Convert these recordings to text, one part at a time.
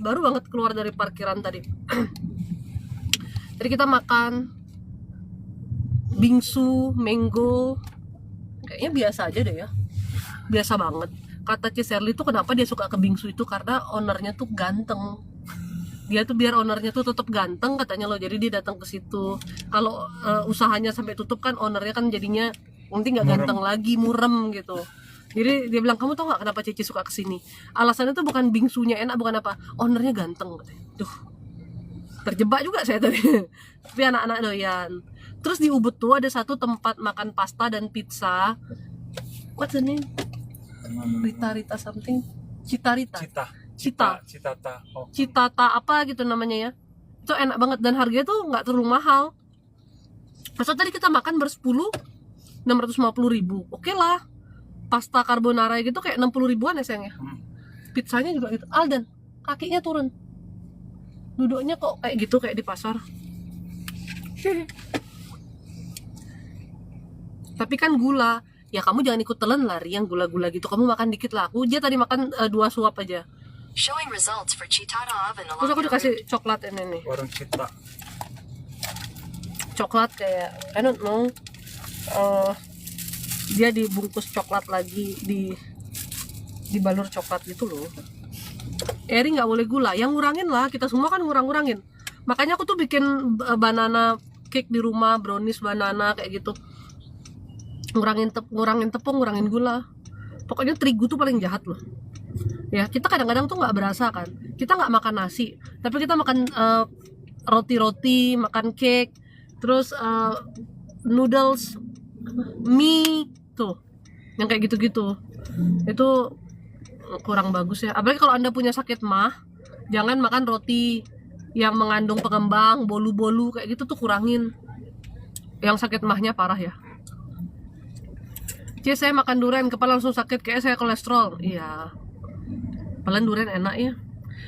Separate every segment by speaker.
Speaker 1: Baru banget keluar dari parkiran tadi. Jadi kita makan bingsu, mango. Kayaknya biasa aja deh ya. Biasa banget. Kata Ciserly tuh kenapa dia suka ke bingsu itu karena ownernya tuh ganteng. Dia tuh biar ownernya tuh tetap ganteng katanya loh, jadi dia datang ke situ. Kalau usahanya sampai tutup kan ownernya kan jadinya nanti nggak ganteng lagi, murem gitu. Jadi dia bilang, kamu tau nggak kenapa Cici suka kesini? Alasannya tuh bukan bingsunya enak, bukan apa, ownernya ganteng katanya. Duh, terjebak juga saya tadi. Tapi anak-anak doyan. Terus di Ubud tuh ada satu tempat makan pasta dan pizza. What's the name? Rita something. Cita. Citata apa gitu namanya ya. Itu enak banget dan harganya tuh nggak terlalu mahal. Masa tadi kita makan bersepuluh 650.000. Oke lah. Pasta carbonara gitu kayak 60 ribuan ya sayangnya. Pizzanya juga gitu. Aldan, kakinya turun. Duduknya kok kayak gitu kayak di pasar. Tapi kan gula. Ya kamu jangan ikut telan lari yang gula-gula gitu. Kamu makan dikit lah. Aku aja tadi makan 2 suap aja. Terus aku dikasih coklat ini nih.
Speaker 2: Warung Cita.
Speaker 1: Coklat kayak I don't know. Dia dibungkus coklat lagi, dibalur coklat gitu loh. Eri nggak boleh gula. Yang ngurangin lah. Kita semua kan ngurangin. Makanya aku tuh bikin banana cake di rumah, brownies banana kayak gitu. Ngurangin tepung, ngurangin gula. Pokoknya terigu tuh paling jahat loh. Ya kita kadang-kadang tuh nggak berasa kan, kita nggak makan nasi tapi kita makan roti-roti, makan cake, terus noodles, mie tuh yang kayak gitu-gitu. Itu kurang bagus ya. Apalagi kalau Anda punya sakit mah, jangan makan roti yang mengandung pengembang, bolu-bolu kayak gitu tuh kurangin. Yang sakit mahnya parah ya. Saya makan durian kepala langsung sakit, kayak saya kolesterol. Iya. Padahal durian enak ya.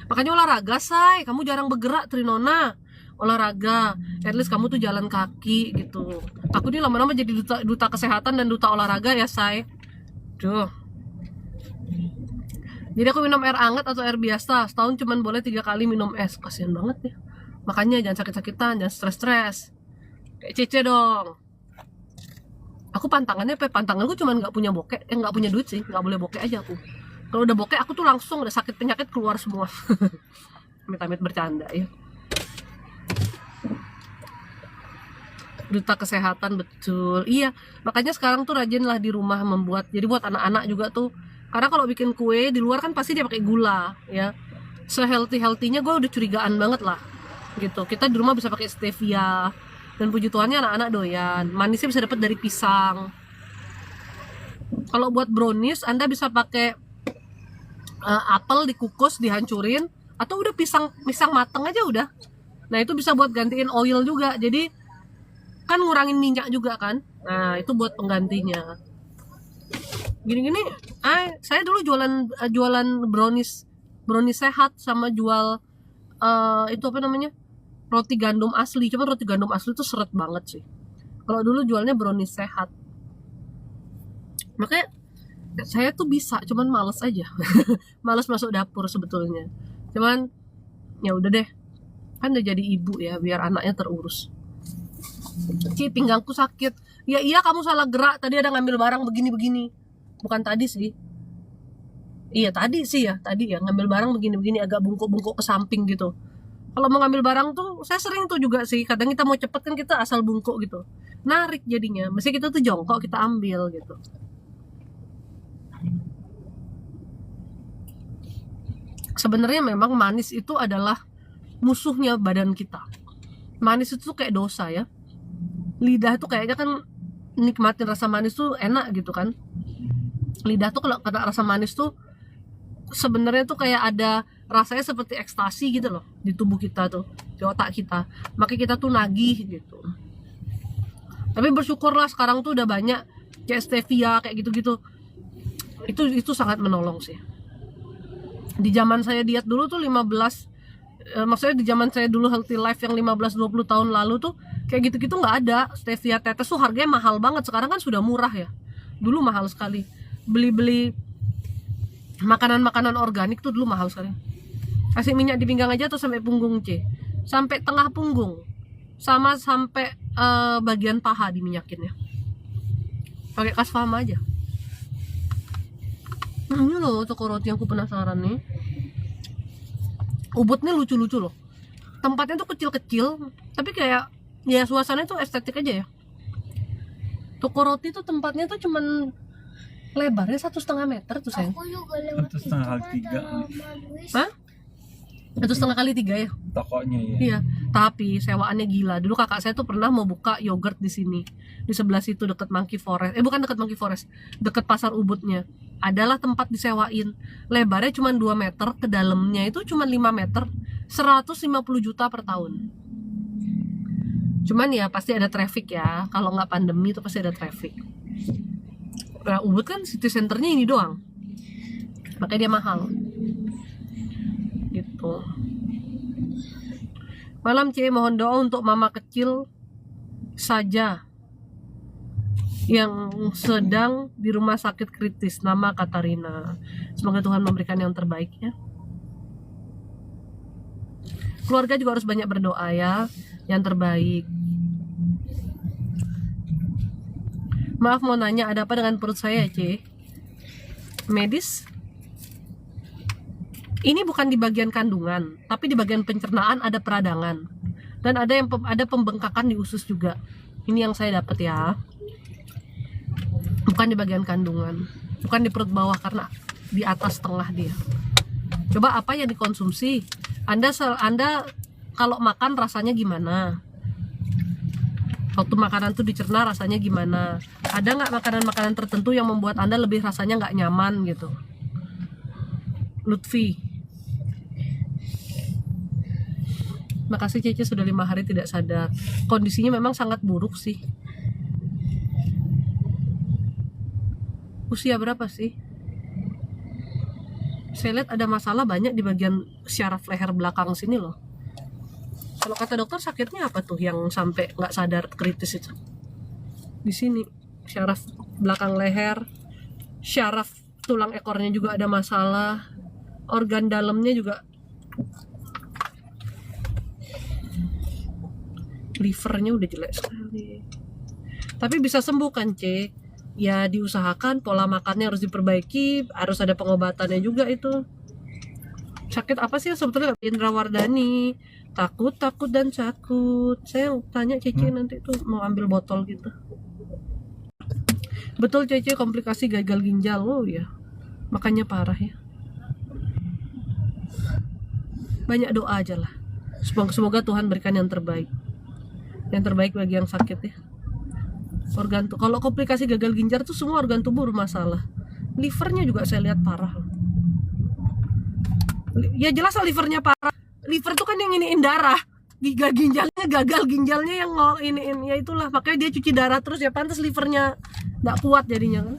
Speaker 1: Makanya olahraga, say. Kamu jarang bergerak, Trinona. Olahraga. At least kamu tuh jalan kaki gitu. Aku nih lama-lama jadi duta kesehatan dan duta olahraga ya, say. Duh. Jadi aku minum air hangat atau air biasa. Setahun cuman boleh 3 kali minum es. Kasian banget ya. Makanya jangan sakit-sakitan, jangan stres-stres. Kayak Cece dong. Aku pantanganku cuman nggak punya bokeh, nggak punya duit sih, nggak boleh bokeh aja aku. Kalau udah bokeh aku tuh langsung udah sakit penyakit keluar semua. Amit-amit bercanda ya. Duta kesehatan betul. Iya, makanya sekarang tuh rajin lah di rumah membuat. Jadi buat anak-anak juga tuh. Karena kalau bikin kue di luar kan pasti dia pakai gula ya. Se-healthy-healthy-nya gue udah curigaan banget lah. Gitu. Kita di rumah bisa pakai stevia. Dan puji Tuhannya anak-anak doyan. Manisnya bisa dapat dari pisang. Kalau buat brownies Anda bisa pakai apel dikukus, dihancurin, atau udah pisang mateng aja udah. Nah itu bisa buat gantiin oil juga. Jadi kan ngurangin minyak juga kan. Nah itu buat penggantinya. Gini-gini, saya dulu jualan brownies sehat sama jual itu apa namanya, roti gandum asli. Cuma roti gandum asli tuh seret banget sih. Kalau dulu jualnya brownies sehat. Makanya saya tuh bisa, cuman males aja. Males masuk dapur sebetulnya. Cuman ya udah deh, kan udah jadi ibu ya, biar anaknya terurus. Ci, pinggangku sakit. Ya iya kamu salah gerak, tadi ada ngambil barang begini-begini. Bukan tadi sih. Iya tadi sih ya, tadi ya ngambil barang begini-begini, agak bungkuk-bungkuk ke samping gitu. Kalau mau ngambil barang tuh saya sering tuh juga sih. Kadang kita mau cepet kan kita asal bungkuk gitu. Narik jadinya. Mesti kita tuh jongkok kita ambil gitu. Sebenarnya memang manis itu adalah musuhnya badan kita. Manis itu kayak dosa ya. Lidah tuh kayaknya kan nikmatin rasa manis tuh enak gitu kan. Lidah tuh kalau kena rasa manis tuh sebenarnya tuh kayak ada rasanya seperti ekstasi gitu loh di tubuh kita tuh, di otak kita. Makanya kita tuh nagih gitu. Tapi bersyukurlah sekarang tuh udah banyak kayak stevia kayak gitu-gitu. Itu sangat menolong sih. Di zaman saya diet dulu tuh 15 maksudnya di zaman saya dulu healthy life yang 15-20 tahun lalu tuh kayak gitu-gitu nggak ada. Stevia tetes tuh harganya mahal banget. Sekarang kan sudah murah ya. Dulu mahal sekali. Beli makanan organik tuh dulu mahal sekali. Kasih minyak di pinggang aja atau sampai punggung, C? Sampai tengah punggung. Sama sampai bagian paha diminyakinnya. Pakai Kasfama aja. Ini loh toko roti yang aku penasaran nih. Ubud nih lucu-lucu loh. Tempatnya tuh kecil-kecil, tapi kayak ya suasananya tuh estetik aja ya. Toko roti tuh tempatnya tuh cuman lebarnya 1,5 meter tuh, sayang.
Speaker 2: Aku juga lewat
Speaker 3: 1,5 kali 3.
Speaker 1: Hah? 1,5 kali 3 ya?
Speaker 3: Tokonya ya.
Speaker 1: Iya, tapi sewaannya gila. Dulu kakak saya tuh pernah mau buka yogurt di sini, di sebelah situ deket Monkey Forest. Bukan deket Monkey Forest, deket pasar Ubudnya. Adalah tempat disewain. Lebarnya cuma 2 meter, ke dalamnya itu cuma 5 meter, 150 juta per tahun. Cuman ya pasti ada traffic ya. Kalau nggak pandemi itu pasti ada traffic. Nah, Ubud kan city centernya ini doang, makanya dia mahal. Gitu. Malam C, mohon doa untuk mama kecil saja yang sedang di rumah sakit kritis, nama Katarina. Semoga Tuhan memberikan yang terbaik ya. Keluarga juga harus banyak berdoa ya, yang terbaik. Maaf mau nanya, ada apa dengan perut saya, C? Medis? Ini bukan di bagian kandungan, tapi di bagian pencernaan ada peradangan. Dan ada pembengkakan di usus juga. Ini yang saya dapat ya. Bukan di bagian kandungan, bukan di perut bawah karena di atas tengah dia. Coba apa yang dikonsumsi? Anda kalau makan rasanya gimana? Waktu makanan tuh dicerna rasanya gimana? Ada nggak makanan-makanan tertentu yang membuat Anda lebih rasanya nggak nyaman gitu? Lutfi, makasih Cece sudah 5 hari tidak sadar. Kondisinya memang sangat buruk sih. Usia berapa sih? Saya lihat ada masalah banyak di bagian syaraf leher belakang sini loh. Kalau kata dokter sakitnya apa tuh yang sampai nggak sadar kritis itu? Di sini syaraf belakang leher, syaraf tulang ekornya juga ada masalah, organ dalamnya juga, livernya udah jelek sekali. Tapi bisa sembuh kan, C? Ya diusahakan, pola makannya harus diperbaiki, harus ada pengobatannya juga itu. Sakit apa sih sebetulnya? Indra Wardani, takut dan sakut. Saya tanya Cece nanti tuh mau ambil botol gitu. Betul Cece, komplikasi gagal ginjal. Oh ya, makanya parah ya. Banyak doa aja lah. Semoga Tuhan berikan yang terbaik. Yang terbaik bagi yang sakit ya. Organ tuh, kalau komplikasi gagal ginjal tuh semua organ tubuh bermasalah. Livernya juga saya lihat parah. Ya jelas lah livernya parah. Liver tuh kan yang iniin darah. Gagal ginjalnya yang iniin. Ya itulah, makanya dia cuci darah terus ya, pantas livernya nggak kuat jadinya kan.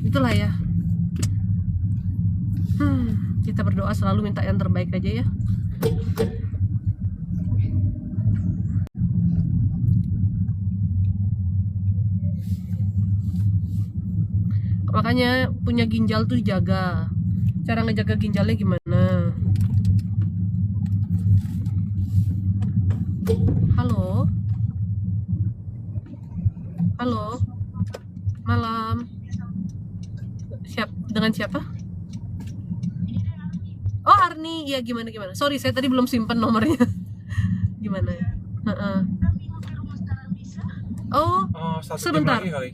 Speaker 1: Itulah ya. Kita berdoa selalu minta yang terbaik aja ya. Makanya punya ginjal tuh dijaga. Cara ngejaga ginjalnya gimana? Halo? Halo? Malam. Dengan siapa? Oh, Arni. Iya, gimana? Sorry, saya tadi belum simpen nomornya. Gimana? Oh,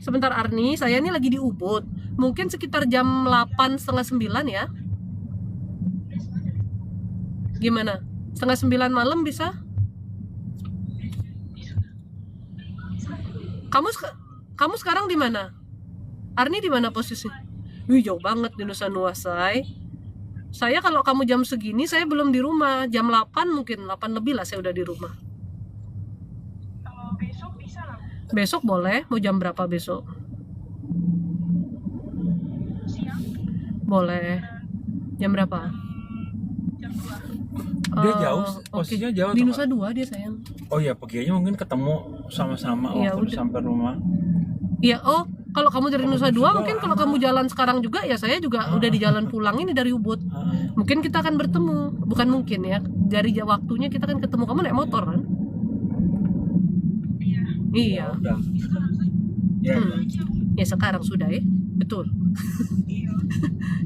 Speaker 1: sebentar Arni, saya ini lagi di Ubud. Mungkin sekitar jam 8, setengah 9 ya. Gimana? Setengah 9 malam bisa? Kamu sekarang di mana? Arni di mana posisi? Wih, jauh banget di Nusa Dua, say. Saya kalau kamu jam segini saya belum di rumah. Jam 8 mungkin, 8 lebih lah saya udah di rumah.
Speaker 2: Besok bisa lah.
Speaker 1: Besok boleh, mau jam berapa besok?
Speaker 2: Siang.
Speaker 1: Boleh. Jam berapa?
Speaker 2: Jam 2.
Speaker 3: Dia jauh, posisinya jauh
Speaker 1: di
Speaker 3: tuh,
Speaker 1: Nusa
Speaker 3: Kak?
Speaker 1: Dua dia sayang.
Speaker 3: Oh iya, pergi aja mungkin ketemu sama-sama
Speaker 1: Ya,
Speaker 3: waktu
Speaker 1: udah.
Speaker 3: sampai rumah.
Speaker 1: Iya, oh Kalau kamu dari
Speaker 3: Kalau
Speaker 1: Nusa
Speaker 3: Nusa
Speaker 1: Dua,
Speaker 3: Dua
Speaker 1: mungkin kalau
Speaker 3: lama.
Speaker 1: kamu jalan sekarang juga ya saya juga udah di jalan pulang ini dari Ubud. Mungkin kita akan bertemu, bukan mungkin ya. Dari waktunya kita kan ketemu, kamu naik motor kan?
Speaker 2: Iya.
Speaker 1: Iya.
Speaker 3: Udah. Ya.
Speaker 1: Ya sekarang sudah ya. Betul.
Speaker 2: Iya.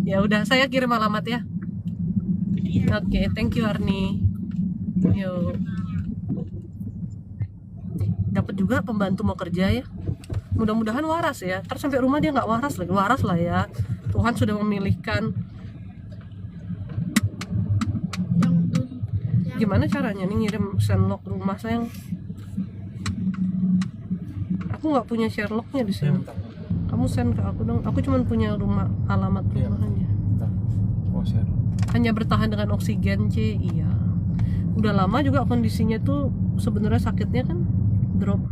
Speaker 1: Ya udah, saya kirim alamat ya.
Speaker 2: Iya.
Speaker 1: Oke, thank you Arni. Yuk. Dapat juga pembantu mau kerja ya. Mudah-mudahan waras ya. Ntar sampai rumah dia nggak waras lagi. Waras lah ya. Tuhan sudah memilihkan. Gimana caranya nih ngirim Sherlock rumah sayang? Aku nggak punya Sherlocknya di
Speaker 3: Saya
Speaker 1: sini.
Speaker 3: bentar.
Speaker 1: Kamu send ke aku dong. Aku cuma punya rumah alamat
Speaker 3: Iya.
Speaker 1: rumahnya.
Speaker 3: Bentar. Oh, share.
Speaker 1: Hanya bertahan dengan oksigen C. Iya. Udah lama juga kondisinya tuh sebenarnya sakitnya kan drop.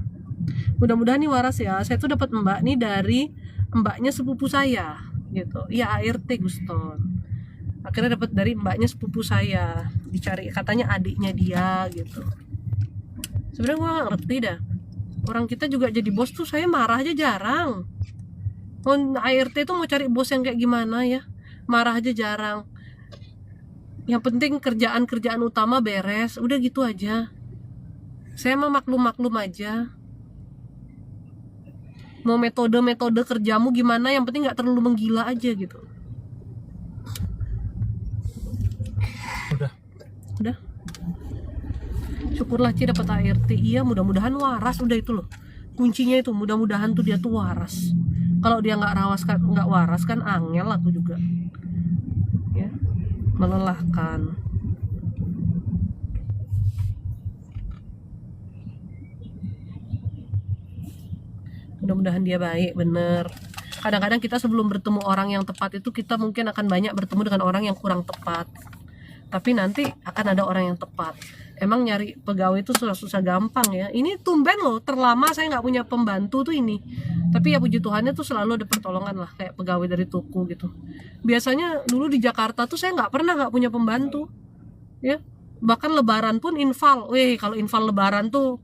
Speaker 1: Mudah-mudahan nih waras ya. Saya tuh dapat mbak nih dari mbaknya sepupu saya gitu. Iya ART Guston. Akhirnya dapat dari mbaknya sepupu saya. Dicari katanya adiknya dia gitu. Sebenarnya gua nggak ngerti dah. Orang kita juga jadi bos tuh saya marah aja jarang. Mau ART tuh mau cari bos yang kayak gimana ya? Marah aja jarang. Yang penting kerjaan-kerjaan utama beres, udah gitu aja. Saya mah maklum-maklum aja. Mau metode-metode kerjamu gimana, yang penting nggak terlalu menggila aja gitu. Udah. Syukurlah Ci dapat ART. Iya, mudah-mudahan waras, udah itu loh. Kuncinya itu, mudah-mudahan tuh dia tuh waras. Kalau dia nggak waras kan angel aku juga. Ya. Melelahkan. Mudah-mudahan dia baik, bener. Kadang-kadang kita sebelum bertemu orang yang tepat itu kita mungkin akan banyak bertemu dengan orang yang kurang tepat. Tapi nanti akan ada orang yang tepat. Emang nyari pegawai itu susah-susah gampang ya. Ini tumben loh, terlama saya nggak punya pembantu tuh ini. Tapi ya puji Tuhannya tuh selalu ada pertolongan lah, kayak pegawai dari toko gitu. Biasanya dulu di Jakarta tuh saya nggak pernah nggak punya pembantu, ya. Bahkan Lebaran pun infal. Wih, kalau infal Lebaran tuh,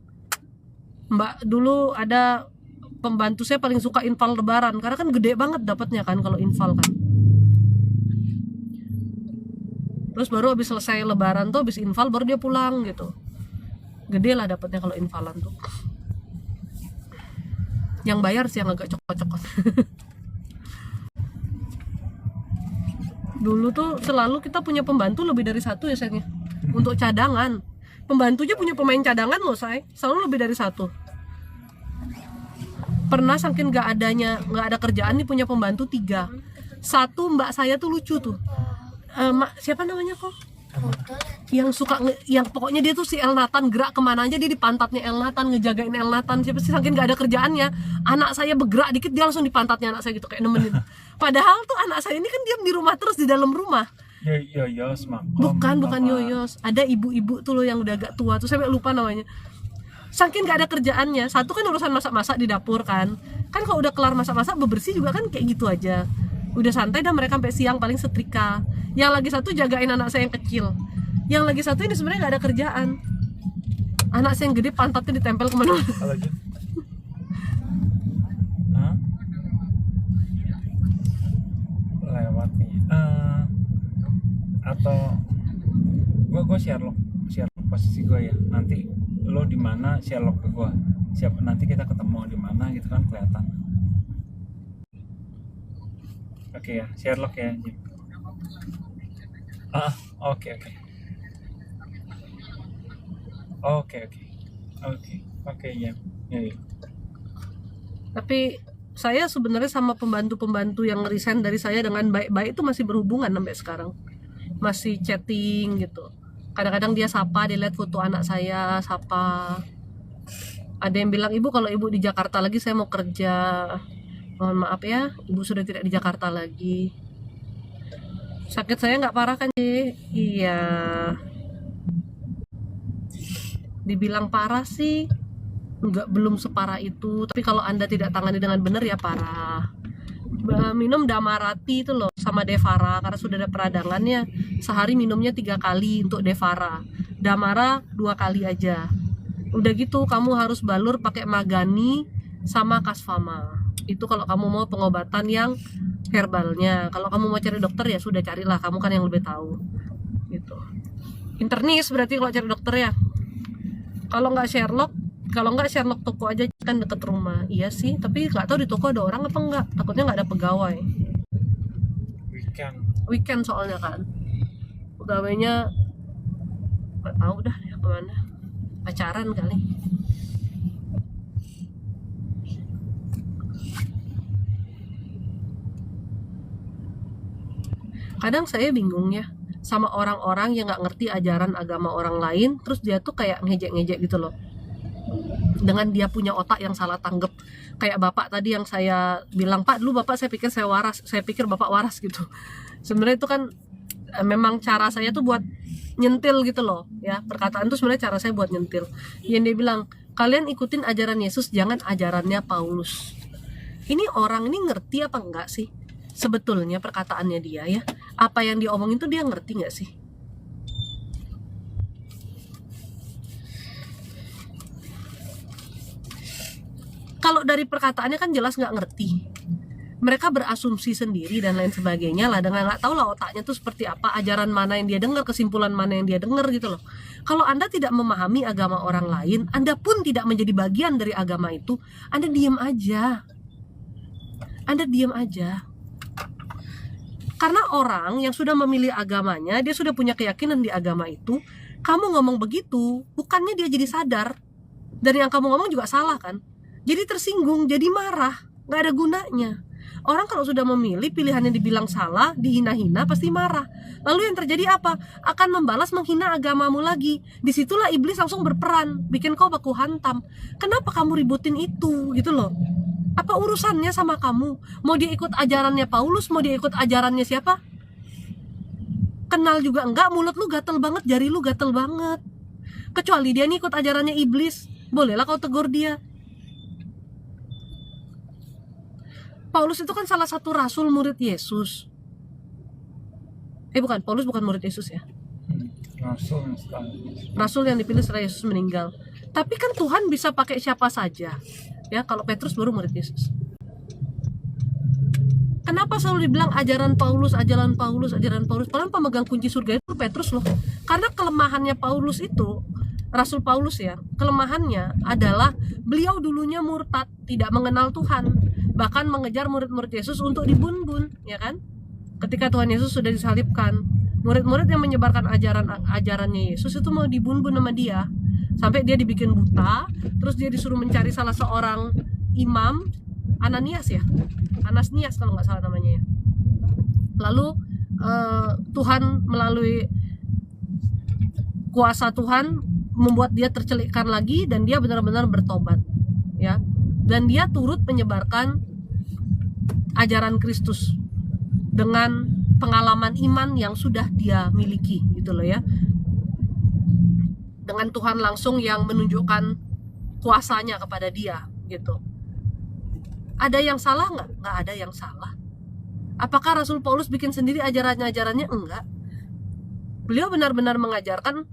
Speaker 1: Mbak dulu ada pembantu saya paling suka infal Lebaran karena kan gede banget dapatnya kan kalau infal kan. Terus baru habis selesai Lebaran tuh habis infal baru dia pulang gitu. Gede lah dapatnya kalau infalan tuh. Yang bayar sih yang agak cokot-cokot. Dulu tuh selalu kita punya pembantu lebih dari satu ya sayangnya. Untuk cadangan. Pembantunya punya pemain cadangan loh say. Selalu lebih dari satu. Pernah saking nggak ada kerjaan nih punya pembantu 3. Satu mbak saya tuh lucu tuh. Siapa namanya kok? Yang suka yang pokoknya dia tuh si El Nathan, gerak kemana aja dia di pantatnya El Nathan, ngejagain El Nathan. Siapa sih saking nggak ada kerjaannya, anak saya bergerak dikit dia langsung di pantatnya anak saya gitu kayak nemenin. Padahal tuh anak saya ini kan diam di rumah terus di dalam rumah.
Speaker 3: Yoyos makom.
Speaker 1: Bukan Yoyos, ada ibu-ibu tuh loh yang udah agak tua tuh saya lupa namanya. Saking nggak ada kerjaannya, satu kan urusan masak-masak di dapur kan kalau udah kelar masak-masak bebersih juga kan kayak gitu aja. Udah santai dah mereka sampai siang paling setrika. Yang lagi satu jagain anak saya yang kecil. Yang lagi satu ini sebenarnya nggak ada kerjaan. Anak saya yang gede pantatnya ditempel kemana-mana.
Speaker 3: Lagi. Hah? Lewat nih. Atau gua Sherlock posisi gua ya. Nanti lo di mana Sherlock ke gua. Siapa nanti kita ketemu di mana gitu kan kelihatan. Oke ya, Sherlock ya. Oke. Oke ya.
Speaker 1: Tapi saya sebenarnya sama pembantu-pembantu yang resign dari saya dengan baik-baik itu masih berhubungan sampai sekarang. Masih chatting gitu. Kadang-kadang dia sapa, dia lihat foto anak saya, sapa. Ada yang bilang, "Ibu kalau ibu di Jakarta lagi saya mau kerja. Mohon maaf ya, ibu sudah tidak di Jakarta lagi." Sakit saya nggak parah kan sih? Iya. Dibilang parah sih, belum separah itu. Tapi kalau Anda tidak tangani dengan benar ya parah. Minum Damarati itu loh sama Devara karena sudah ada peradangannya. Sehari minumnya 3 kali untuk Devara. Damara 2 kali aja. Udah gitu kamu harus balur pakai Magani sama Kasfama. Itu kalau kamu mau pengobatan yang herbalnya. Kalau kamu mau cari dokter ya sudah carilah, kamu kan yang lebih tahu. Gitu. Internis berarti kalau cari dokter ya. Kalau nggak Sherlock toko aja kan deket rumah. Iya sih, tapi nggak tahu di toko ada orang apa enggak. Takutnya nggak ada pegawai. Weekend soalnya kan. Pegawainya nggak tahu dah ya kemana. Pacaran kali. Kadang saya bingung ya sama orang-orang yang nggak ngerti ajaran agama orang lain, terus dia tuh kayak ngejek-ngejek gitu loh. Dengan dia punya otak yang salah tanggap. Kayak bapak tadi yang saya bilang, Pak dulu bapak saya pikir bapak waras gitu. Sebenarnya itu kan memang cara saya tuh buat nyentil gitu loh ya. Perkataan tuh sebenarnya cara saya buat nyentil. Yang dia bilang, kalian ikutin ajaran Yesus, jangan ajarannya Paulus. Ini orang ini ngerti apa enggak sih sebetulnya perkataannya dia ya? Apa yang dia omongin tuh dia ngerti nggak sih? Kalau dari perkataannya kan jelas nggak ngerti. Mereka berasumsi sendiri dan lain sebagainya lah, dengan nggak tahu lah otaknya tuh seperti apa, ajaran mana yang dia dengar, kesimpulan mana yang dia dengar gitu loh. Kalau Anda tidak memahami agama orang lain, Anda pun tidak menjadi bagian dari agama itu, Anda diam aja. Anda diam aja. Karena orang yang sudah memilih agamanya, dia sudah punya keyakinan di agama itu, kamu ngomong begitu, bukannya dia jadi sadar, dan yang kamu ngomong juga salah kan? Jadi tersinggung, jadi marah, nggak ada gunanya. Orang kalau sudah memilih pilihannya dibilang salah, dihina-hina, pasti marah. Lalu yang terjadi apa? Akan membalas menghina agamamu lagi. Disitulah iblis langsung berperan, bikin kau baku hantam. Kenapa kamu ributin itu, gitu loh? Apa urusannya sama kamu? Mau dia ikut ajarannya Paulus, mau dia ikut ajarannya siapa? Kenal juga enggak, mulut lu gatel banget, jari lu gatel banget. Kecuali dia nih ikut ajarannya iblis, bolehlah kau tegur dia. Paulus itu kan salah satu rasul murid Yesus. Bukan, Paulus bukan murid Yesus ya. Rasul yang dipilih setelah Yesus meninggal. Tapi kan Tuhan bisa pakai siapa saja. Ya, kalau Petrus baru murid Yesus. Kenapa selalu dibilang ajaran Paulus? Padahal pemegang kunci surga itu Petrus loh. Karena kelemahannya Paulus itu, Rasul Paulus ya, kelemahannya adalah beliau dulunya murtad, tidak mengenal Tuhan, bahkan mengejar murid-murid Yesus untuk dibun-bun, ya kan? Ketika Tuhan Yesus sudah disalibkan, murid-murid yang menyebarkan ajarannya Yesus itu mau dibun-bun sama dia. Sampai dia dibikin buta, terus dia disuruh mencari salah seorang imam, Ananias kalau nggak salah namanya ya. Lalu Tuhan melalui kuasa Tuhan membuat dia tercelikkan lagi dan dia benar-benar bertobat, ya. Dan dia turut menyebarkan ajaran Kristus dengan pengalaman iman yang sudah dia miliki, gitu loh ya. Dengan Tuhan langsung yang menunjukkan kuasanya kepada dia gitu. Ada yang salah nggak? Nggak ada yang salah. Apakah Rasul Paulus bikin sendiri ajarannya? Enggak. Beliau benar-benar mengajarkan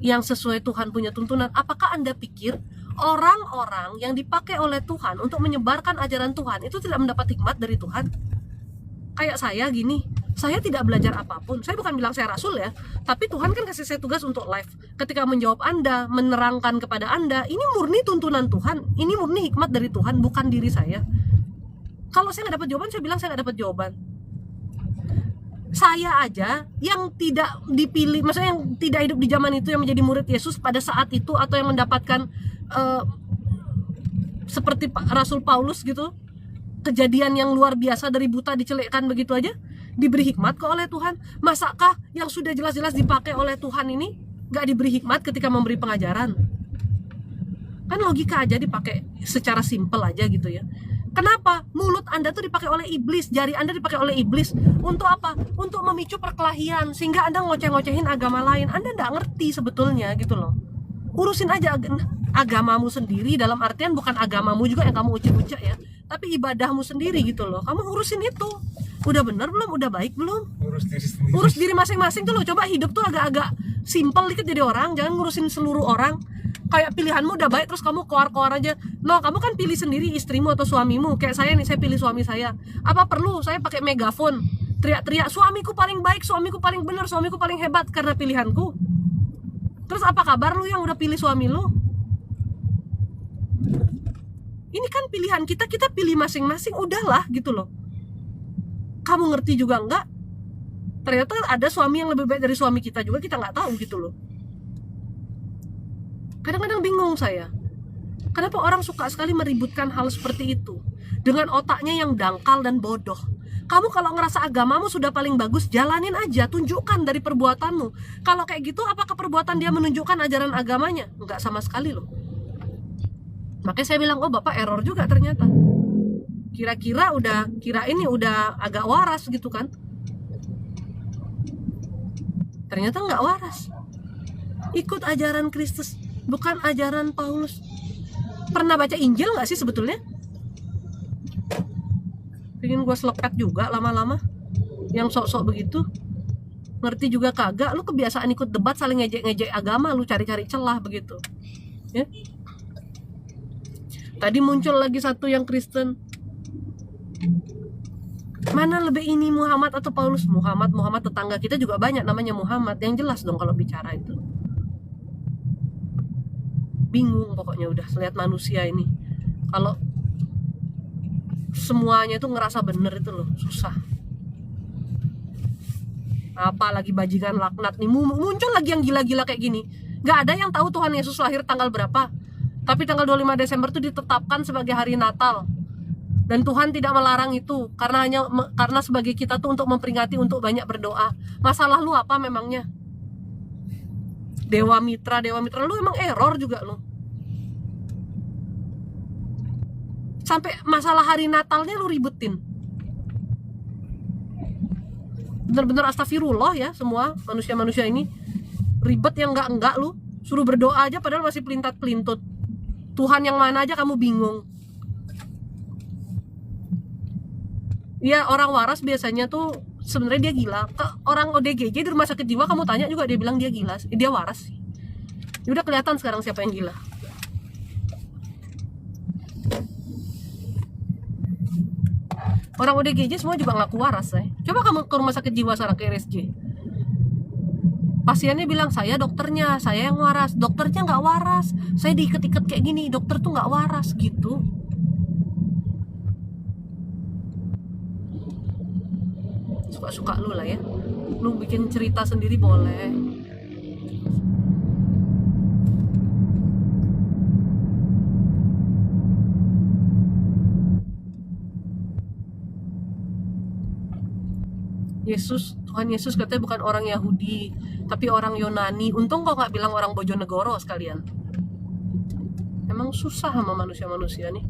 Speaker 1: yang sesuai Tuhan punya tuntunan. Apakah Anda pikir orang-orang yang dipakai oleh Tuhan untuk menyebarkan ajaran Tuhan itu tidak mendapat hikmat dari Tuhan? Kayak saya gini, saya tidak belajar apapun. Saya bukan bilang saya rasul ya, tapi Tuhan kan kasih saya tugas untuk live. Ketika menjawab Anda, menerangkan kepada Anda, ini murni tuntunan Tuhan, ini murni hikmat dari Tuhan, bukan diri saya. Kalau saya nggak dapat jawaban, saya bilang saya nggak dapat jawaban. Saya aja yang tidak dipilih, maksudnya yang tidak hidup di zaman itu, yang menjadi murid Yesus pada saat itu, atau yang mendapatkan seperti Rasul Paulus gitu, kejadian yang luar biasa dari buta dicelikkan begitu aja, diberi hikmat kok oleh Tuhan. Masakah yang sudah jelas-jelas dipakai oleh Tuhan ini gak diberi hikmat ketika memberi pengajaran? Kan logika aja dipakai secara simpel aja gitu ya. Kenapa? Mulut Anda tuh dipakai oleh iblis, jari Anda dipakai oleh iblis. Untuk apa? Untuk memicu perkelahian, sehingga Anda ngoceh-ngocehin agama lain. Anda gak ngerti sebetulnya gitu loh. Urusin aja agamamu sendiri, dalam artian bukan agamamu juga yang kamu ucap-ucap ya, tapi ibadahmu sendiri gitu loh. Kamu urusin itu. Udah benar belum? Udah baik belum? Urus diri masing-masing tuh loh. Coba hidup tuh agak-agak simpel dikit jadi orang. Jangan ngurusin seluruh orang. kayak pilihanmu udah baik terus kamu koar-koar aja. No, kamu kan pilih sendiri istrimu atau suamimu. Kayak saya nih, saya pilih suami saya. Apa perlu saya pakai megafon teriak-teriak suamiku paling baik, suamiku paling benar, suamiku paling hebat karena pilihanku? Terus apa kabar lu yang udah pilih suami lu? Ini kan pilihan kita, kita pilih masing-masing, udahlah gitu loh. Kamu ngerti juga enggak? Ternyata ada suami yang lebih baik dari suami kita juga, kita nggak tahu gitu loh. Kadang-kadang bingung saya, kenapa orang suka sekali meributkan hal seperti itu dengan otaknya yang dangkal dan bodoh. Kamu kalau ngerasa agamamu sudah paling bagus, jalanin aja, tunjukkan dari perbuatanmu. Kalau kayak gitu, apakah perbuatan dia menunjukkan ajaran agamanya? Enggak sama sekali loh. Makanya saya bilang, oh bapak error juga ternyata. Kira ini udah agak waras gitu kan. Ternyata nggak waras. Ikut ajaran Kristus, bukan ajaran Paulus. Pernah baca Injil nggak sih sebetulnya? Pengen gue selepet juga lama-lama. Yang sok-sok begitu. Ngerti juga kagak. Lu kebiasaan ikut debat saling ngejek-ngejek agama, lu cari-cari celah begitu. Ya. Tadi muncul lagi satu yang Kristen. Mana lebih ini, Muhammad atau Paulus? Muhammad tetangga kita juga banyak namanya Muhammad. Yang jelas dong kalau bicara itu. Bingung pokoknya udah lihat manusia ini. Kalau semuanya itu ngerasa bener itu loh, susah. Apalagi bajingan laknat nih, muncul lagi yang gila-gila kayak gini. Gak ada yang tahu Tuhan Yesus lahir tanggal berapa. Tapi tanggal 25 Desember itu ditetapkan sebagai hari Natal. Dan Tuhan tidak melarang itu karena sebagai kita tuh untuk memperingati, untuk banyak berdoa. Masalah lu apa memangnya? Dewa Mitra lu emang error juga lu. Sampai masalah hari Natalnya lu ribetin. Bener-bener astagfirullah ya semua manusia-manusia ini. Ribet yang enggak lu. Suruh berdoa aja padahal masih pelintat-pelintut. Tuhan yang mana aja kamu bingung. Ya orang waras biasanya tuh sebenarnya dia gila. Orang ODGJ di rumah sakit jiwa kamu tanya juga dia bilang dia gila, dia waras sih. Udah kelihatan sekarang siapa yang gila. Orang ODGJ semua juga ngaku waras ya. Coba kamu ke rumah sakit jiwa sekarang, ke RSJ. Pasiennya bilang, saya dokternya, saya yang waras. Dokternya nggak waras. Saya diikat-ikat kayak gini, dokter tuh nggak waras gitu. Suka-suka lu lah ya. Lu bikin cerita sendiri boleh. Tuhan Yesus katanya bukan orang Yahudi, tapi orang Yunani. Untung kok nggak bilang orang Bojonegoro sekalian. Emang susah sama manusia-manusia nih.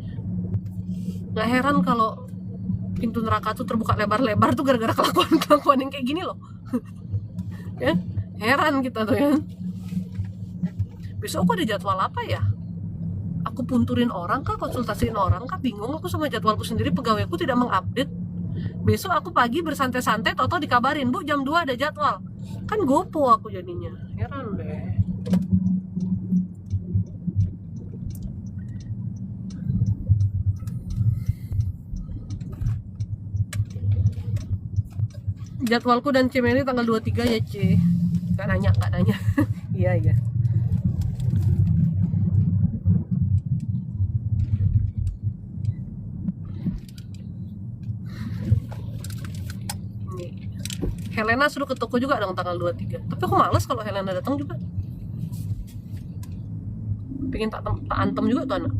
Speaker 1: Nggak heran kalau pintu neraka tuh terbuka lebar-lebar tuh gara-gara kelakuan yang kayak gini loh. Ya, heran kita tuh ya. Besok aku ada jadwal apa ya? Aku punturin orang kah, konsultasiin orang kah? Bingung aku sama jadwalku sendiri, pegawaiku tidak mengupdate. Besok aku pagi bersantai-santai, tau-tau dikabarin, Bu jam 2 ada jadwal. Kan gopo aku jadinya. Heran deh. Jadwalku dan Cemeli tanggal 23 ya, C. Gak nanya. Iya. Helena suruh ke toko juga dong tanggal 23. Tapi aku males kalau Helena datang juga. Pengen tak antem juga tuh anak.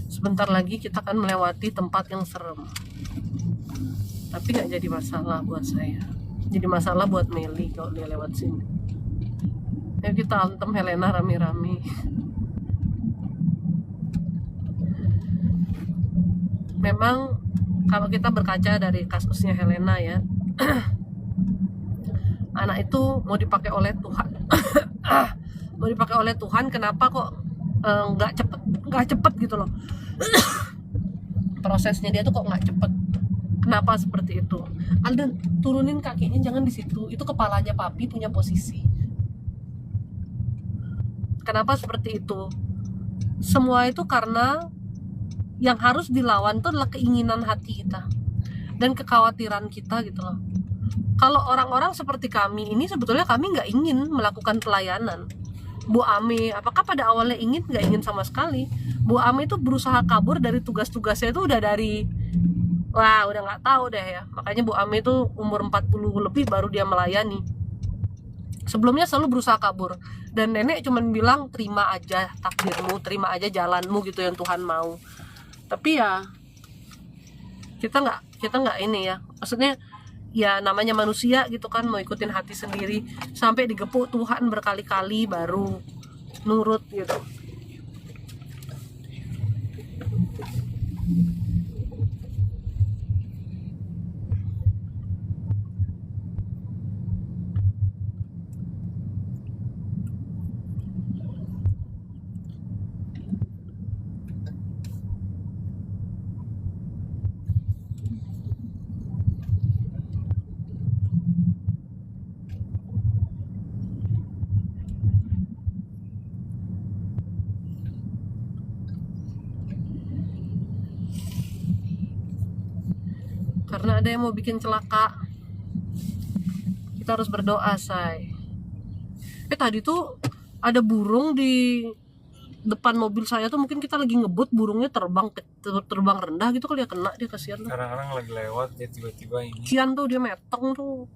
Speaker 1: Sebentar lagi kita akan melewati tempat yang serem. Tapi gak jadi masalah buat saya. Jadi masalah buat Meli kalau dia lewat sini. Ayo kita antem Helena rame-rame. Memang kalau kita berkaca dari kasusnya Helena ya, anak itu mau dipakai oleh Tuhan. Mau dipakai oleh Tuhan, kenapa kok nggak cepet gitu loh. Prosesnya dia tuh kok nggak cepet. Kenapa seperti itu? Alden, turunin kakinya jangan di situ. Itu kepalanya papi punya posisi. Kenapa seperti itu? Semua itu karena yang harus dilawan itu adalah keinginan hati kita dan kekhawatiran kita gitu loh. Kalau orang-orang seperti kami ini sebetulnya kami nggak ingin melakukan pelayanan. Bu Ame, apakah pada awalnya ingin? Nggak ingin sama sekali. Bu Ame itu berusaha kabur dari tugas-tugasnya itu udah dari udah nggak tahu deh ya. Makanya Bu Ame itu umur 40 lebih baru dia melayani. Sebelumnya selalu berusaha kabur. Dan nenek cuman bilang terima aja takdirmu, terima aja jalanmu gitu yang Tuhan mau. Tapi ya kita nggak ini ya. Maksudnya ya namanya manusia gitu kan, mau ikutin hati sendiri sampai digepuk Tuhan berkali-kali baru nurut gitu. Karena ada yang mau bikin celaka, kita harus berdoa, say. Tadi tuh ada burung di depan mobil saya tuh, mungkin kita lagi ngebut, burungnya terbang rendah gitu kali ya, kena dia, kasihan tuh.
Speaker 3: Kadang-kadang lagi lewat dia tiba-tiba ini.
Speaker 1: Kasihan tuh dia metong tuh.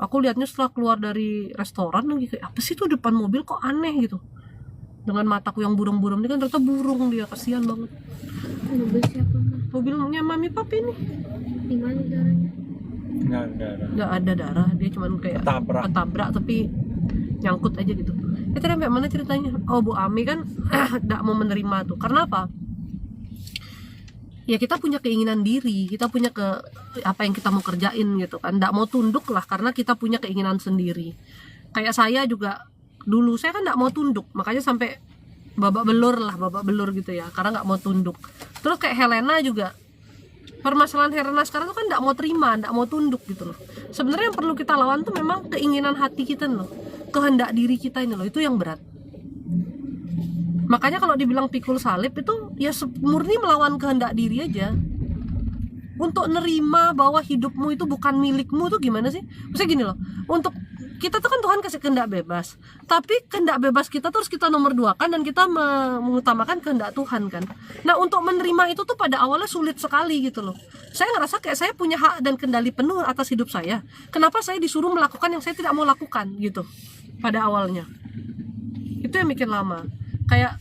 Speaker 1: Aku lihatnya setelah keluar dari restoran lagi kayak apa sih tuh depan mobil kok aneh gitu. Dengan mataku yang buram-buram ini kan ternyata burung dia, kasihan banget.
Speaker 2: Mobil siapa, Ma?
Speaker 1: Mobilnya mami papi nih.
Speaker 2: Di mana darahnya?
Speaker 3: Nggak ada.
Speaker 1: Ada darah, dia cuman kayak ketabrak tapi nyangkut aja gitu. Tadi sampai mana ceritanya? Oh, Bu Ami kan tidak mau menerima tuh. Karena apa? Ya kita punya keinginan diri, kita punya apa yang kita mau kerjain gitu kan. Tidak mau tunduk lah karena kita punya keinginan sendiri. Kayak saya juga dulu saya kan tidak mau tunduk, makanya sampai babak belur gitu ya, karena nggak mau tunduk. Terus kayak Helena juga, permasalahan Helena sekarang tuh kan nggak mau terima, nggak mau tunduk gitu loh. Sebenarnya yang perlu kita lawan tuh memang keinginan hati kita loh, kehendak diri kita ini loh, itu yang berat. Makanya kalau dibilang pikul salib itu ya murni melawan kehendak diri aja. Untuk nerima bahwa hidupmu itu bukan milikmu tuh gimana sih? Maksudnya gini loh, untuk kita tuh kan Tuhan kasih kehendak bebas, tapi kehendak bebas kita terus kita nomor duakan dan kita mengutamakan kehendak Tuhan kan. Nah untuk menerima itu tuh pada awalnya sulit sekali gitu loh. Saya ngerasa kayak saya punya hak dan kendali penuh atas hidup saya. Kenapa saya disuruh melakukan yang saya tidak mau lakukan gitu pada awalnya. Itu yang bikin lama. Kayak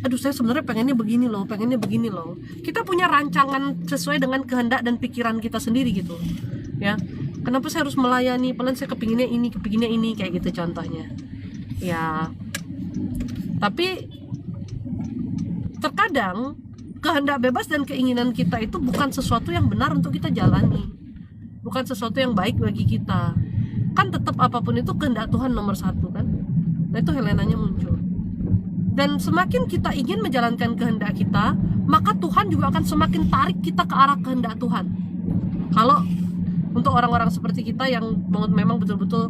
Speaker 1: aduh saya sebenarnya pengennya begini loh. Kita punya rancangan sesuai dengan kehendak dan pikiran kita sendiri gitu ya. Kenapa saya harus melayani, padahal saya kepinginnya ini kayak gitu contohnya ya. Tapi terkadang kehendak bebas dan keinginan kita itu bukan sesuatu yang benar untuk kita jalani, bukan sesuatu yang baik bagi kita kan. Tetap apapun itu kehendak Tuhan nomor satu kan. Nah itu Helenanya muncul. Dan semakin kita ingin menjalankan kehendak kita, maka Tuhan juga akan semakin tarik kita ke arah kehendak Tuhan. Kalau untuk orang-orang seperti kita yang memang betul-betul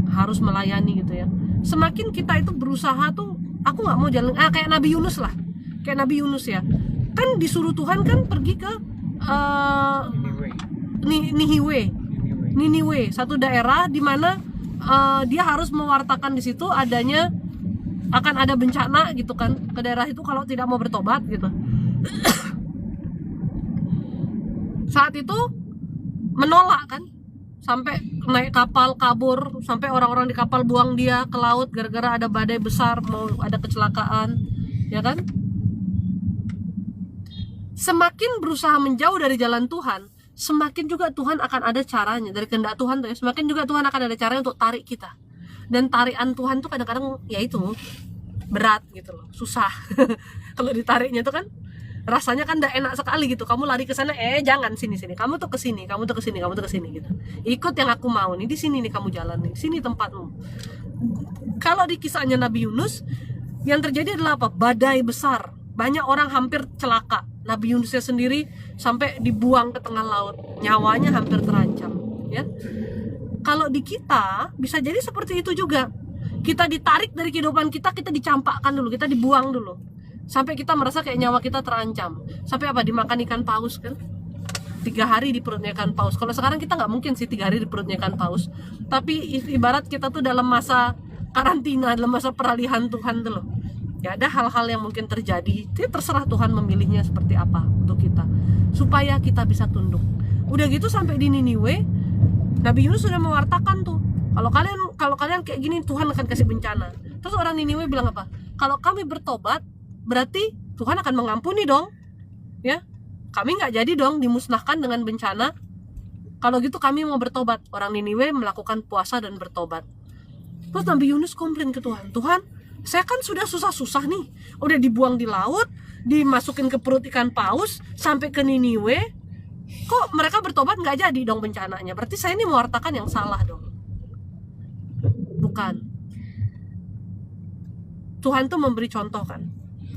Speaker 1: harus melayani gitu ya, semakin kita itu berusaha tuh, aku nggak mau jalan kayak Nabi Yunus lah, kayak Nabi Yunus ya, kan disuruh Tuhan kan pergi ke Niniwe, satu daerah di mana dia harus mewartakan di situ adanya akan ada bencana gitu kan ke daerah itu kalau tidak mau bertobat gitu. Saat itu menolak kan, sampai naik kapal kabur, sampai orang-orang di kapal buang dia ke laut gara-gara ada badai besar, mau ada kecelakaan ya kan. Semakin berusaha menjauh dari jalan Tuhan, semakin juga Tuhan akan ada caranya dari kehendak Tuhan tuh ya, semakin juga Tuhan akan ada caranya untuk tarik kita. Dan tarikan Tuhan tuh kadang-kadang ya itu berat gitu loh, susah. Kalau ditariknya tuh kan rasanya kan gak enak sekali gitu. Kamu lari ke sana, jangan sini, kamu tuh ke sini gitu. Ikut yang aku mau nih, di sini nih kamu jalan nih, sini tempatmu. Kalau di kisahnya Nabi Yunus, yang terjadi adalah apa? Badai besar, banyak orang hampir celaka. Nabi Yunusnya sendiri sampai dibuang ke tengah laut, nyawanya hampir terancam, ya. Kalau di kita bisa jadi seperti itu juga. Kita ditarik dari kehidupan kita dicampakkan dulu, kita dibuang dulu. Sampai kita merasa kayak nyawa kita terancam. Sampai apa? Dimakan ikan paus kan? 3 hari di perutnya ikan paus. Kalau sekarang kita nggak mungkin sih 3 hari di perutnya ikan paus. Tapi ibarat kita tuh dalam masa karantina, dalam masa peralihan Tuhan tuh loh. Ya ada hal-hal yang mungkin terjadi. Itu terserah Tuhan memilihnya seperti apa untuk kita. Supaya kita bisa tunduk. Udah gitu sampai di Niniwe, Nabi Yunus sudah mewartakan tuh, kalau kalian kayak gini Tuhan akan kasih bencana. Terus orang Niniwe bilang apa? Kalau kami bertobat, berarti Tuhan akan mengampuni dong, ya. Kami nggak jadi dong dimusnahkan dengan bencana. Kalau gitu kami mau bertobat. Orang Niniwe melakukan puasa dan bertobat. Terus Nabi Yunus komplain ke Tuhan, Tuhan, saya kan sudah susah-susah nih, udah dibuang di laut, dimasukin ke perut ikan paus, sampai ke Niniwe. Kok mereka bertobat nggak jadi dong bencananya? Berarti saya ini mewartakan yang salah dong. Bukan. Tuhan tuh memberi contoh kan.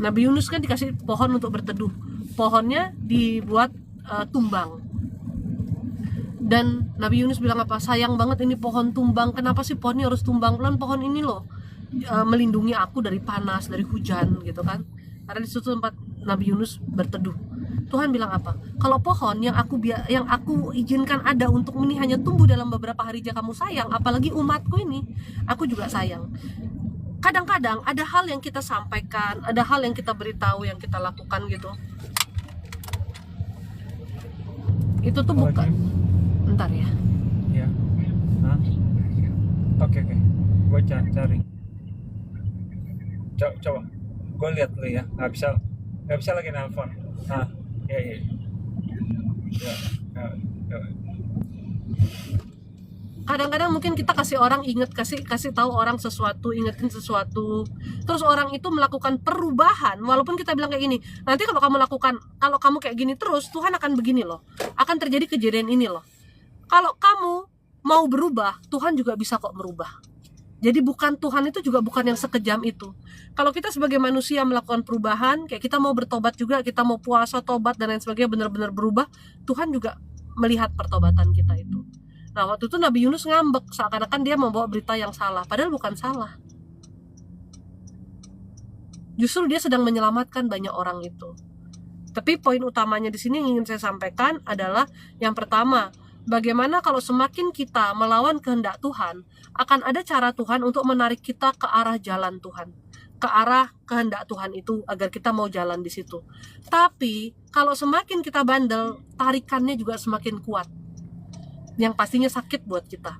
Speaker 1: Nabi Yunus kan dikasih pohon untuk berteduh. Pohonnya dibuat tumbang. Dan Nabi Yunus bilang apa? Sayang banget ini pohon tumbang. Kenapa sih pohonnya harus tumbang? Pohon ini loh melindungi aku dari panas, dari hujan gitu kan. Karena di situ tempat Nabi Yunus berteduh. Tuhan bilang apa? Kalau pohon yang aku izinkan ada untuk ini hanya tumbuh dalam beberapa hari aja kamu sayang, apalagi umatku ini, aku juga sayang. Kadang-kadang ada hal yang kita sampaikan, ada hal yang kita beritahu, yang kita lakukan gitu. Itu tuh bukan. Bentar ya.
Speaker 3: Ya. Hah? Oke. Gue cari. Coba. Gue lihat dulu ya. Nggak bisa lagi nelpon. Nah. Ya.
Speaker 1: Kadang-kadang mungkin kita kasih orang kasih tahu orang sesuatu, ingetin sesuatu, terus orang itu melakukan perubahan, walaupun kita bilang kayak gini, nanti kalau kamu kayak gini terus, Tuhan akan begini loh, akan terjadi kejadian ini loh. Kalau kamu mau berubah, Tuhan juga bisa kok merubah. Jadi Tuhan itu juga bukan yang sekejam itu. Kalau kita sebagai manusia melakukan perubahan, kayak kita mau bertobat juga, kita mau puasa, tobat dan lain sebagainya, benar-benar berubah, Tuhan juga melihat pertobatan kita itu. Nah waktu itu Nabi Yunus ngambek, seakan-akan dia membawa berita yang salah, padahal bukan salah. Justru dia sedang menyelamatkan banyak orang itu. Tapi poin utamanya di sini yang ingin saya sampaikan adalah yang pertama, bagaimana kalau semakin kita melawan kehendak Tuhan, akan ada cara Tuhan untuk menarik kita ke arah jalan Tuhan, ke arah kehendak Tuhan itu, agar kita mau jalan di situ. Tapi kalau semakin kita bandel, tarikannya juga semakin kuat, yang pastinya sakit buat kita.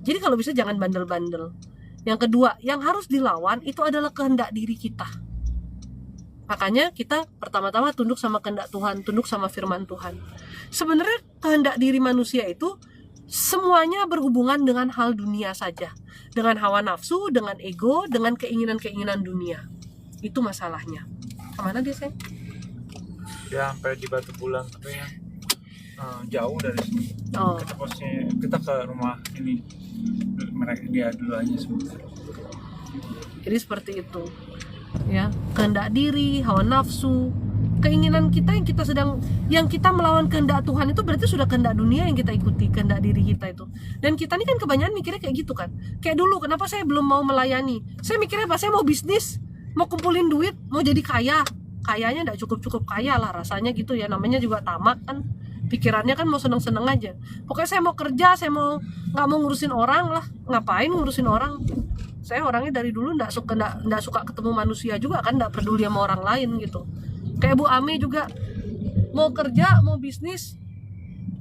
Speaker 1: Jadi kalau bisa jangan bandel-bandel. Yang kedua, yang harus dilawan itu adalah kehendak diri kita. Makanya kita pertama-tama tunduk sama kehendak Tuhan, tunduk sama firman Tuhan. Sebenarnya kehendak diri manusia itu semuanya berhubungan dengan hal dunia saja, dengan hawa nafsu, dengan ego, dengan keinginan-keinginan dunia. Itu masalahnya. Kemana dia sayang?
Speaker 3: Ya sampai di Batu Bulan, tapi yang jauh dari sini.
Speaker 1: Oh.
Speaker 3: Kita ke rumah ini, mereka dia dulu aja sebentar.
Speaker 1: Jadi seperti itu. Ya, kehendak diri, hawa nafsu, keinginan kita yang kita melawan kehendak Tuhan itu berarti sudah kehendak dunia yang kita ikuti, kehendak diri kita itu. Dan kita ini kan kebanyakan mikirnya kayak gitu kan. Kayak dulu, kenapa saya belum mau melayani? Saya mikirnya apa? Saya mau bisnis, mau kumpulin duit, mau jadi kaya. Kayanya enggak cukup kaya lah rasanya gitu ya. Namanya juga tamak kan. Pikirannya kan mau seneng-seneng aja. Pokoknya saya mau kerja, saya nggak mau ngurusin orang lah. Ngapain ngurusin orang? Saya orangnya dari dulu nggak suka ketemu manusia juga kan, nggak peduli sama orang lain gitu. Kayak Bu Ame juga mau kerja, mau bisnis,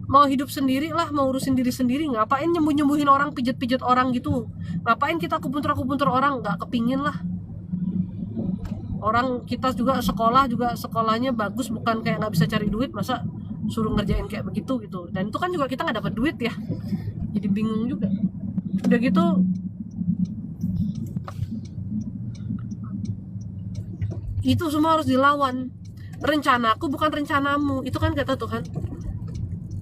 Speaker 1: mau hidup sendiri lah, mau urusin diri sendiri. Ngapain nyembuhin orang, pijet orang gitu? Ngapain kita kupuntur orang? Nggak kepingin lah. Orang kita juga sekolahnya bagus, bukan kayak nggak bisa cari duit, masa suruh ngerjain kayak begitu gitu. Dan itu kan juga kita nggak dapat duit ya, jadi bingung juga. Udah gitu itu semua harus dilawan. Rencanaku bukan rencanamu, itu kan kata Tuhan.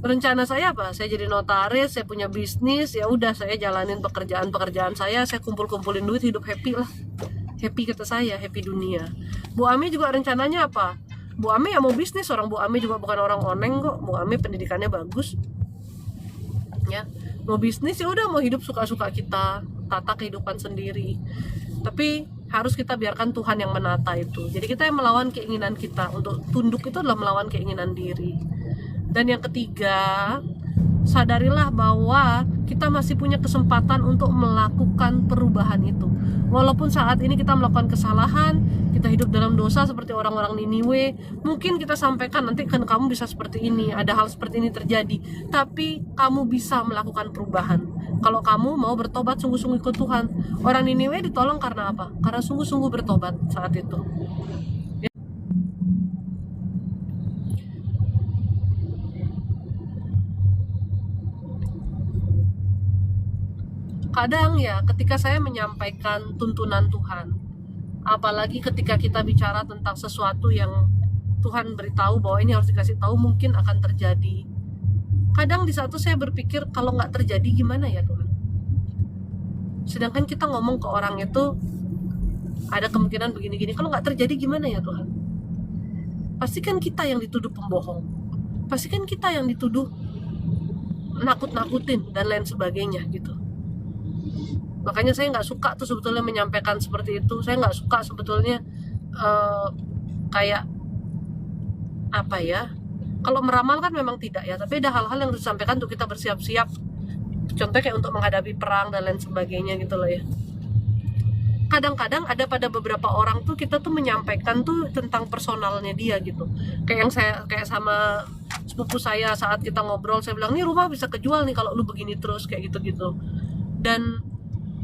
Speaker 1: Rencana saya apa? Saya jadi notaris, saya punya bisnis, ya udah saya jalanin pekerjaan saya kumpulin duit, hidup happy lah. Happy kata saya, happy dunia. Bu Ami juga rencananya apa? Bu Ame ya mau bisnis, orang Bu Ame juga bukan orang oneng kok. Bu Ame pendidikannya bagus, ya. Mau bisnis ya udah, mau hidup suka-suka kita, tata kehidupan sendiri. Tapi harus kita biarkan Tuhan yang menata itu. Jadi kita yang melawan keinginan kita. Untuk tunduk itu adalah melawan keinginan diri. Dan yang ketiga, sadarilah bahwa kita masih punya kesempatan untuk melakukan perubahan itu. Walaupun saat ini kita melakukan kesalahan, kita hidup dalam dosa seperti orang-orang Niniwe, mungkin kita sampaikan nanti kan kamu bisa seperti ini, ada hal seperti ini terjadi, tapi kamu bisa melakukan perubahan kalau kamu mau bertobat sungguh-sungguh ikut Tuhan. Orang Niniwe ditolong karena apa? Karena sungguh-sungguh bertobat saat itu. Kadang ya ketika saya menyampaikan tuntunan Tuhan, apalagi ketika kita bicara tentang sesuatu yang Tuhan beritahu bahwa ini harus dikasih tahu, mungkin akan terjadi. Kadang di satu saya berpikir, kalau nggak terjadi gimana ya Tuhan? Sedangkan kita ngomong ke orang itu ada kemungkinan begini-gini, kalau nggak terjadi gimana ya Tuhan? Pastikan kita yang dituduh pembohong, pastikan kita yang dituduh nakut-nakutin dan lain sebagainya gitu. Makanya saya nggak suka tuh sebetulnya menyampaikan seperti itu. Saya nggak suka sebetulnya kayak apa ya, kalau meramal kan memang tidak ya, tapi ada hal-hal yang harus disampaikan untuk kita bersiap-siap. Contohnya kayak untuk menghadapi perang dan lain sebagainya gitu loh ya. Kadang-kadang ada pada beberapa orang tuh kita tuh menyampaikan tuh tentang personalnya dia gitu. Kayak sama sepupu saya saat kita ngobrol, saya bilang nih rumah bisa kejual nih kalau lu begini terus kayak gitu-gitu. Dan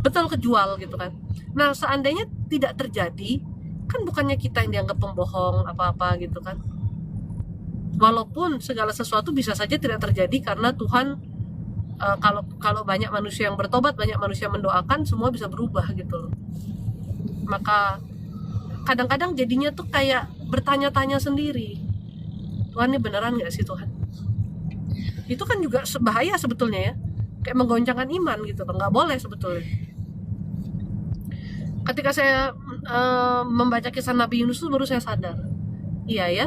Speaker 1: betul kejual gitu kan. Nah seandainya tidak terjadi, kan bukannya kita yang dianggap pembohong apa-apa gitu kan. Walaupun segala sesuatu bisa saja tidak terjadi karena Tuhan kalau banyak manusia yang bertobat, banyak manusia mendoakan, semua bisa berubah gitu loh. Maka kadang-kadang jadinya tuh kayak bertanya-tanya sendiri, Tuhan ini beneran gak sih Tuhan? Itu kan juga bahaya sebetulnya ya, kayak menggoncangkan iman gitu, nggak boleh sebetulnya. Ketika saya membaca kisah Nabi Yunus itu baru saya sadar, iya ya,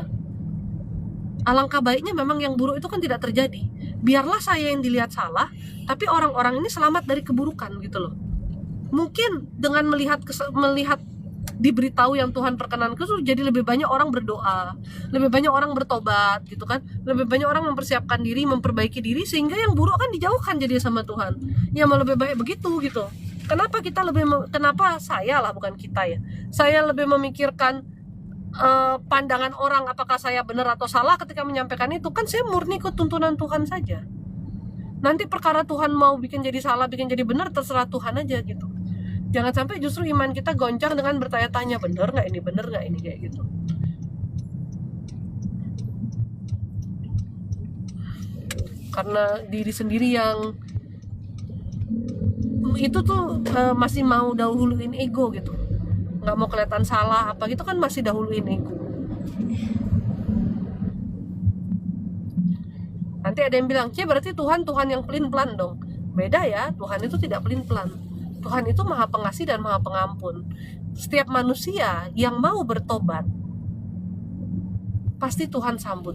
Speaker 1: alangkah baiknya memang yang buruk itu kan tidak terjadi. Biarlah saya yang dilihat salah, tapi orang-orang ini selamat dari keburukan gitu loh. Mungkin dengan melihat diberitahu yang Tuhan perkenankan itu jadi lebih banyak orang berdoa, lebih banyak orang bertobat gitu kan, lebih banyak orang mempersiapkan diri, memperbaiki diri, sehingga yang buruk kan dijauhkan jadi sama Tuhan. Ya mau lebih baik begitu gitu. Kenapa saya lah, bukan kita ya, saya lebih memikirkan pandangan orang apakah saya benar atau salah ketika menyampaikan itu? Kan saya murni ikut tuntunan Tuhan saja. Nanti perkara Tuhan mau bikin jadi salah, bikin jadi benar, terserah Tuhan aja gitu. Jangan sampai justru iman kita goncang dengan bertanya-tanya, bener nggak ini kayak gitu. Karena diri sendiri yang itu tuh masih mau dahuluin ego gitu, nggak mau kelihatan salah apa gitu kan, masih dahuluin ego. Nanti ada yang bilang, berarti Tuhan yang pelin-pelan dong. Beda ya, Tuhan itu tidak pelin-pelan. Tuhan itu maha pengasih dan maha pengampun. Setiap manusia yang mau bertobat, pasti Tuhan sambut.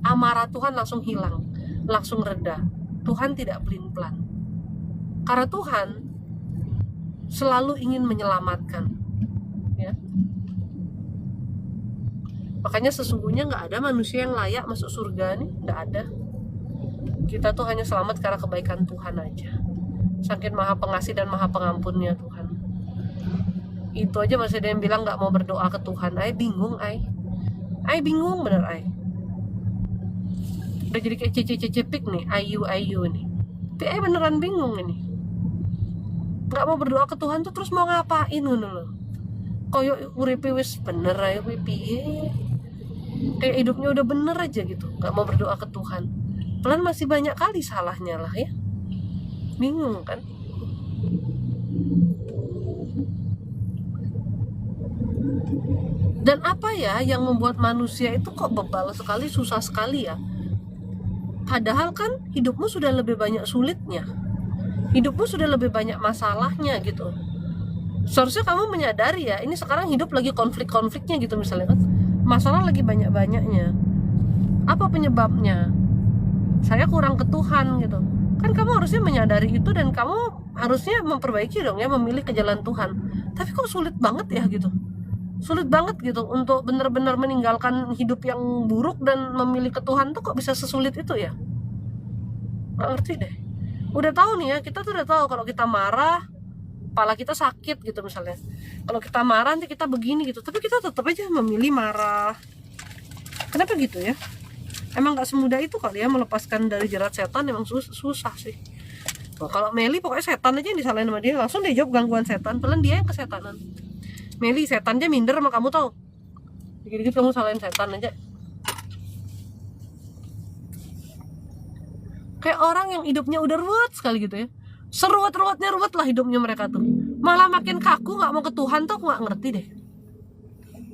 Speaker 1: Amarah Tuhan langsung hilang, langsung reda. Tuhan tidak pelin-pelan. Karena Tuhan selalu ingin menyelamatkan. Ya. Makanya sesungguhnya nggak ada manusia yang layak masuk surga nih, nggak ada. Kita tuh hanya selamat karena kebaikan Tuhan aja. Saking maha pengasih dan maha pengampunnya Tuhan. Itu aja masih ada yang bilang nggak mau berdoa ke Tuhan. Bingung bingung bener Udah jadi kayak cece-cece-pik nih, ayu nih. Tapi beneran bingung ini. Nggak mau berdoa ke Tuhan tuh terus mau ngapain ngono loh. Koyo uripe wis bener ae kuwi piye. Kayak hidupnya udah bener aja gitu, nggak mau berdoa ke Tuhan. Pelan masih banyak kali salahnya lah ya. Bingung kan? Dan apa ya yang membuat manusia itu kok bebal sekali, susah sekali ya? Padahal kan hidupmu sudah lebih banyak sulitnya, hidupmu sudah lebih banyak masalahnya gitu. Seharusnya kamu menyadari ya, ini sekarang hidup lagi konflik-konfliknya gitu misalnya kan. masalah lagi banyak-banyaknya. Apa penyebabnya? Saya kurang ke Tuhan gitu. Kan kamu harusnya menyadari itu dan kamu harusnya memperbaiki dong ya, memilih ke jalan Tuhan. Tapi kok sulit banget ya gitu. Sulit banget gitu untuk benar-benar meninggalkan hidup yang buruk dan memilih ke Tuhan tuh kok bisa sesulit itu ya? Gak ngerti deh. Udah tahu nih ya, kita tuh udah tahu kalau kita marah kepala kita sakit gitu misalnya. Kalau kita marah nanti kita begini gitu, tapi kita tetap aja memilih marah. Kenapa gitu ya? Emang gak semudah itu kali ya melepaskan dari jerat setan, emang susah sih. Nah, kalau Meli pokoknya setan aja yang disalahin sama dia, langsung dia jawab gangguan setan, padahal dia yang kesetanan. Meli, setannya minder sama kamu tau. Dikit-dikit kamu salahin setan aja. Kayak orang yang hidupnya udah ruwet sekali gitu ya. Seruat-ruwetnya ruwet lah hidupnya mereka tuh. Malah makin kaku gak mau ke Tuhan tuh, aku gak ngerti deh.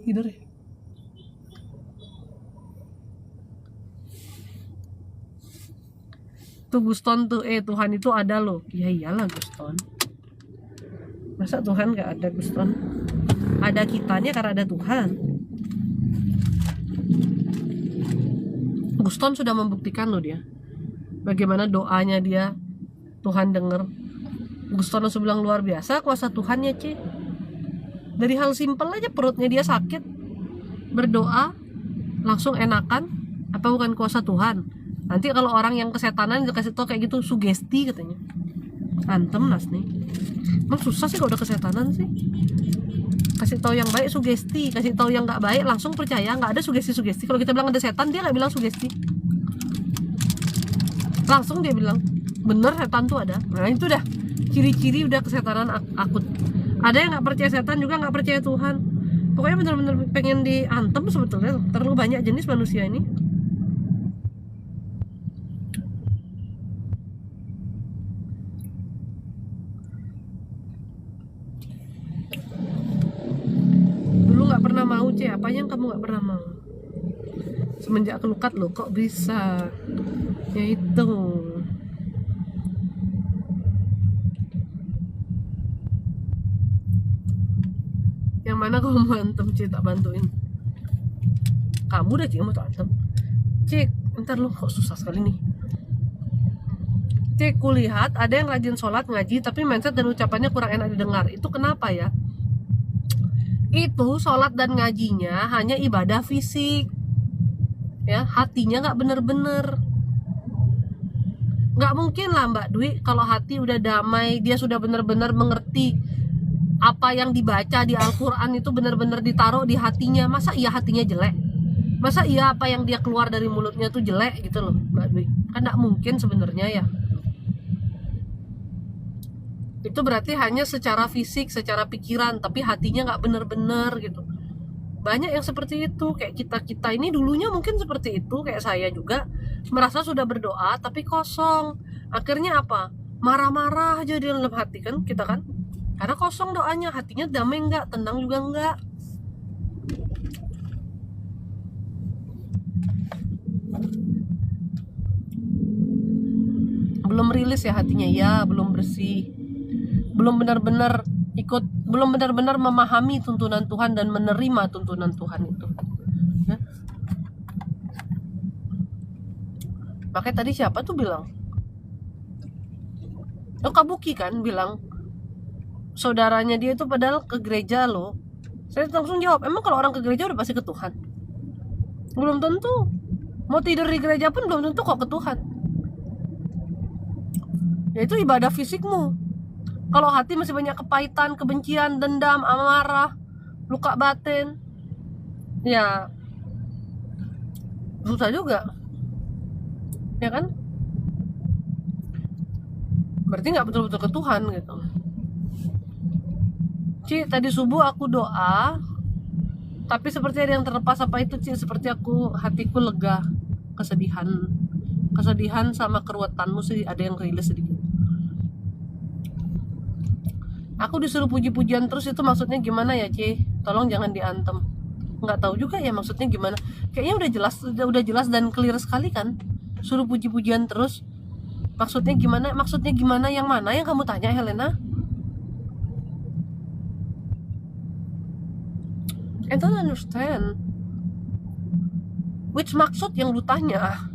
Speaker 1: Gitu deh. Tuh Guston tuh, Tuhan itu ada loh. Ya iyalah Guston. Masa Tuhan gak ada Guston? Ada kitanya karena ada Tuhan. Guston sudah membuktikan loh dia. Bagaimana doanya dia Tuhan denger. Guston langsung bilang luar biasa kuasa Tuhan ya Ci. Dari hal simpel aja perutnya dia sakit, berdoa langsung enakan. Apa bukan kuasa Tuhan? Nanti kalau orang yang kesetanan dikasih tau kayak gitu, sugesti katanya. Antem nas nih. Emang susah sih kalau udah kesetanan sih. Kasih tahu yang baik sugesti, kasih tahu yang nggak baik langsung percaya. Nggak ada sugesti. Kalau kita bilang ada setan, dia nggak bilang sugesti. Langsung dia bilang bener setan tuh ada. Nah itu dah ciri-ciri udah kesetanan akut. Ada yang nggak percaya setan juga nggak percaya Tuhan. Pokoknya bener-bener pengen diantem sebetulnya. Terlalu banyak jenis manusia ini. Dulu nggak pernah mau apa yang kamu nggak pernah mau? Semenjak kelukat loh kok bisa? Ya itu. Yang mana kamu mau antem Cik, tak bantuin. Kamu udah Cik mau tak antem Cik, ntar lu kok susah sekali nih Cik, kulihat ada yang rajin sholat ngaji tapi mindset dan ucapannya kurang enak didengar. Itu kenapa ya? Itu sholat dan ngajinya hanya ibadah fisik ya, hatinya gak bener-bener. Gak mungkin lah Mbak Dwi kalau hati udah damai, dia sudah bener-bener mengerti apa yang dibaca di Al-Quran itu bener-bener ditaruh di hatinya. Masa iya hatinya jelek? Masa iya apa yang dia keluar dari mulutnya tuh jelek gitu loh Mbak Dwi? Kan gak mungkin sebenarnya ya. Itu berarti hanya secara fisik, secara pikiran, tapi hatinya gak bener-bener gitu. Banyak yang seperti itu. Kayak kita ini dulunya mungkin seperti itu. Kayak saya juga merasa sudah berdoa tapi kosong. Akhirnya apa? Marah-marah aja di dalam hati kan kita kan. Karena kosong doanya. Hatinya damai enggak, tenang juga enggak. Belum rilis ya hatinya. Ya belum bersih. Belum benar-benar belum benar-benar memahami tuntunan Tuhan dan menerima tuntunan Tuhan itu ya. Makanya tadi siapa tuh bilang, Kabuki kan bilang saudaranya dia itu padahal ke gereja loh. Saya langsung jawab, emang kalau orang ke gereja udah pasti ke Tuhan? Belum tentu. Mau tidur di gereja pun belum tentu kok ke Tuhan. Ya itu ibadah fisikmu. Kalau hati masih banyak kepahitan, kebencian, dendam, amarah, luka batin, ya susah juga, ya kan? Berarti nggak betul-betul ke Tuhan gitu. Ci, tadi subuh aku doa, tapi seperti ada yang terlepas. Apa itu Ci? Seperti hatiku lega, kesedihan sama keruwetanmu sih ada yang rilis sedikit. Aku disuruh puji-pujian terus, itu maksudnya gimana ya Ci? Tolong jangan diantem. Nggak tahu juga ya maksudnya gimana. Kayaknya udah jelas dan clear sekali kan. Suruh puji-pujian terus. Maksudnya gimana? Maksudnya gimana? Yang mana yang kamu tanya Helena? I don't understand. Which maksud yang lu tanya?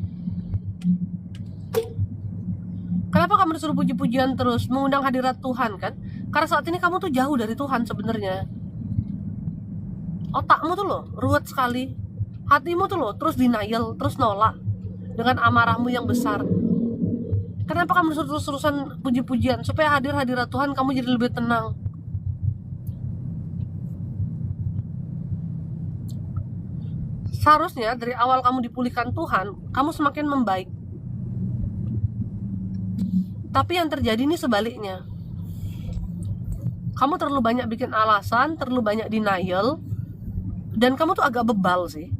Speaker 1: Kenapa kamu disuruh puji-pujian terus, mengundang hadirat Tuhan kan? Karena saat ini kamu tuh jauh dari Tuhan sebenarnya. Otakmu tuh loh ruwet sekali, hatimu tuh loh terus denial, terus nolak dengan amarahmu yang besar. Kenapa kamu terus-terusan puji-pujian? Supaya hadirat Tuhan kamu jadi lebih tenang. Seharusnya dari awal kamu dipulihkan Tuhan, kamu semakin membaik. Tapi yang terjadi ini sebaliknya. Kamu terlalu banyak bikin alasan, terlalu banyak denial, dan kamu tuh agak bebal sih,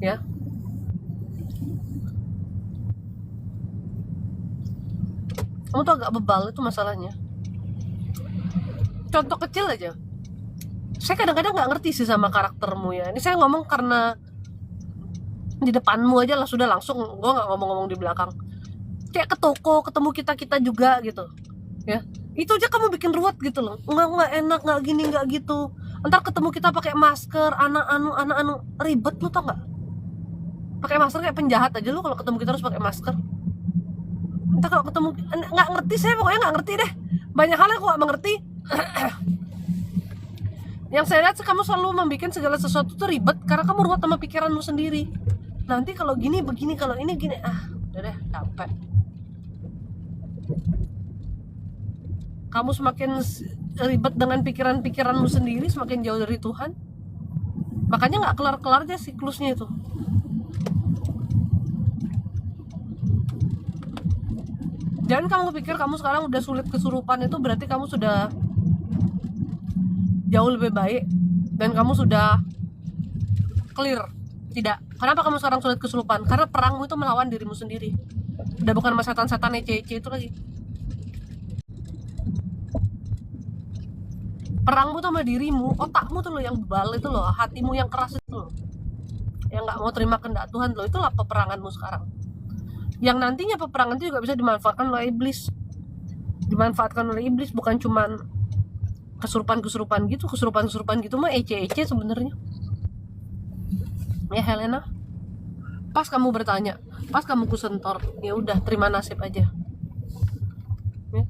Speaker 1: ya. Kamu tuh agak bebal, itu masalahnya. Contoh kecil aja. Saya kadang-kadang nggak ngerti sih sama karaktermu ya. Ini saya ngomong karena di depanmu aja lah sudah langsung, gue nggak ngomong-ngomong di belakang. Kayak ke toko ketemu kita juga gitu, ya. Itu aja kamu bikin ruwet gitu loh. Nggak enak, nggak gini, nggak gitu. Ntar ketemu kita pakai masker, anak anu ribet lu tau nggak? Pakai masker kayak penjahat aja lu kalau ketemu kita harus pakai masker. Ntar kalau ketemu nggak ngerti, saya pokoknya nggak ngerti deh. Banyak hal yang aku nggak mengerti. Yang saya lihat kamu selalu membuat segala sesuatu tuh ribet karena kamu ruwet sama pikiranmu sendiri. Nanti kalau gini begini, kalau ini gini, udah deh, capek. Kamu semakin ribet dengan pikiran-pikiranmu sendiri, semakin jauh dari Tuhan. Makanya nggak kelar-kelarnya siklusnya itu. Jangan kamu pikir kamu sekarang udah sulit kesurupan, itu berarti kamu sudah jauh lebih baik dan kamu sudah clear. Tidak. Kenapa kamu sekarang sulit kesurupan? Karena perangmu itu melawan dirimu sendiri. Udah bukan sama setan-setan ece-ece itu lagi. Perangmu tuh sama dirimu, otakmu tuh loh yang bebal itu loh, hatimu yang keras itu loh, yang nggak mau terima kehendak Tuhan loh. Itulah peperanganmu sekarang. Yang nantinya peperangan itu juga bisa dimanfaatkan oleh iblis. Dimanfaatkan oleh iblis, bukan cuman kesurupan gitu mah ece-ece sebenarnya. Ya Helena, pas kamu bertanya, pas kamu kusentor, ya udah terima nasib aja. Ya.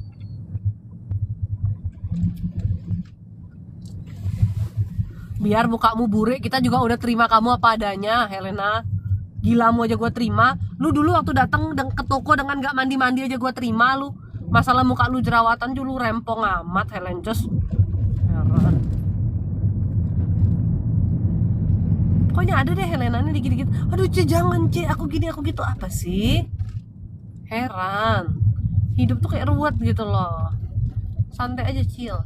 Speaker 1: Biar mukamu burik, kita juga udah terima kamu apa adanya, Helena. Gilamu aja gue terima. Lu dulu waktu datang ke toko dengan gak mandi-mandi aja gue terima lu. Masalah muka lu jerawatan dulu rempong amat, Helen Jos. Heran. Pokoknya ada deh Helena ini dikit-dikit. Aduh Ce, jangan Ce, aku gini aku gitu. Apa sih? Heran. Hidup tuh kayak ruwet gitu loh. Santai aja, chill.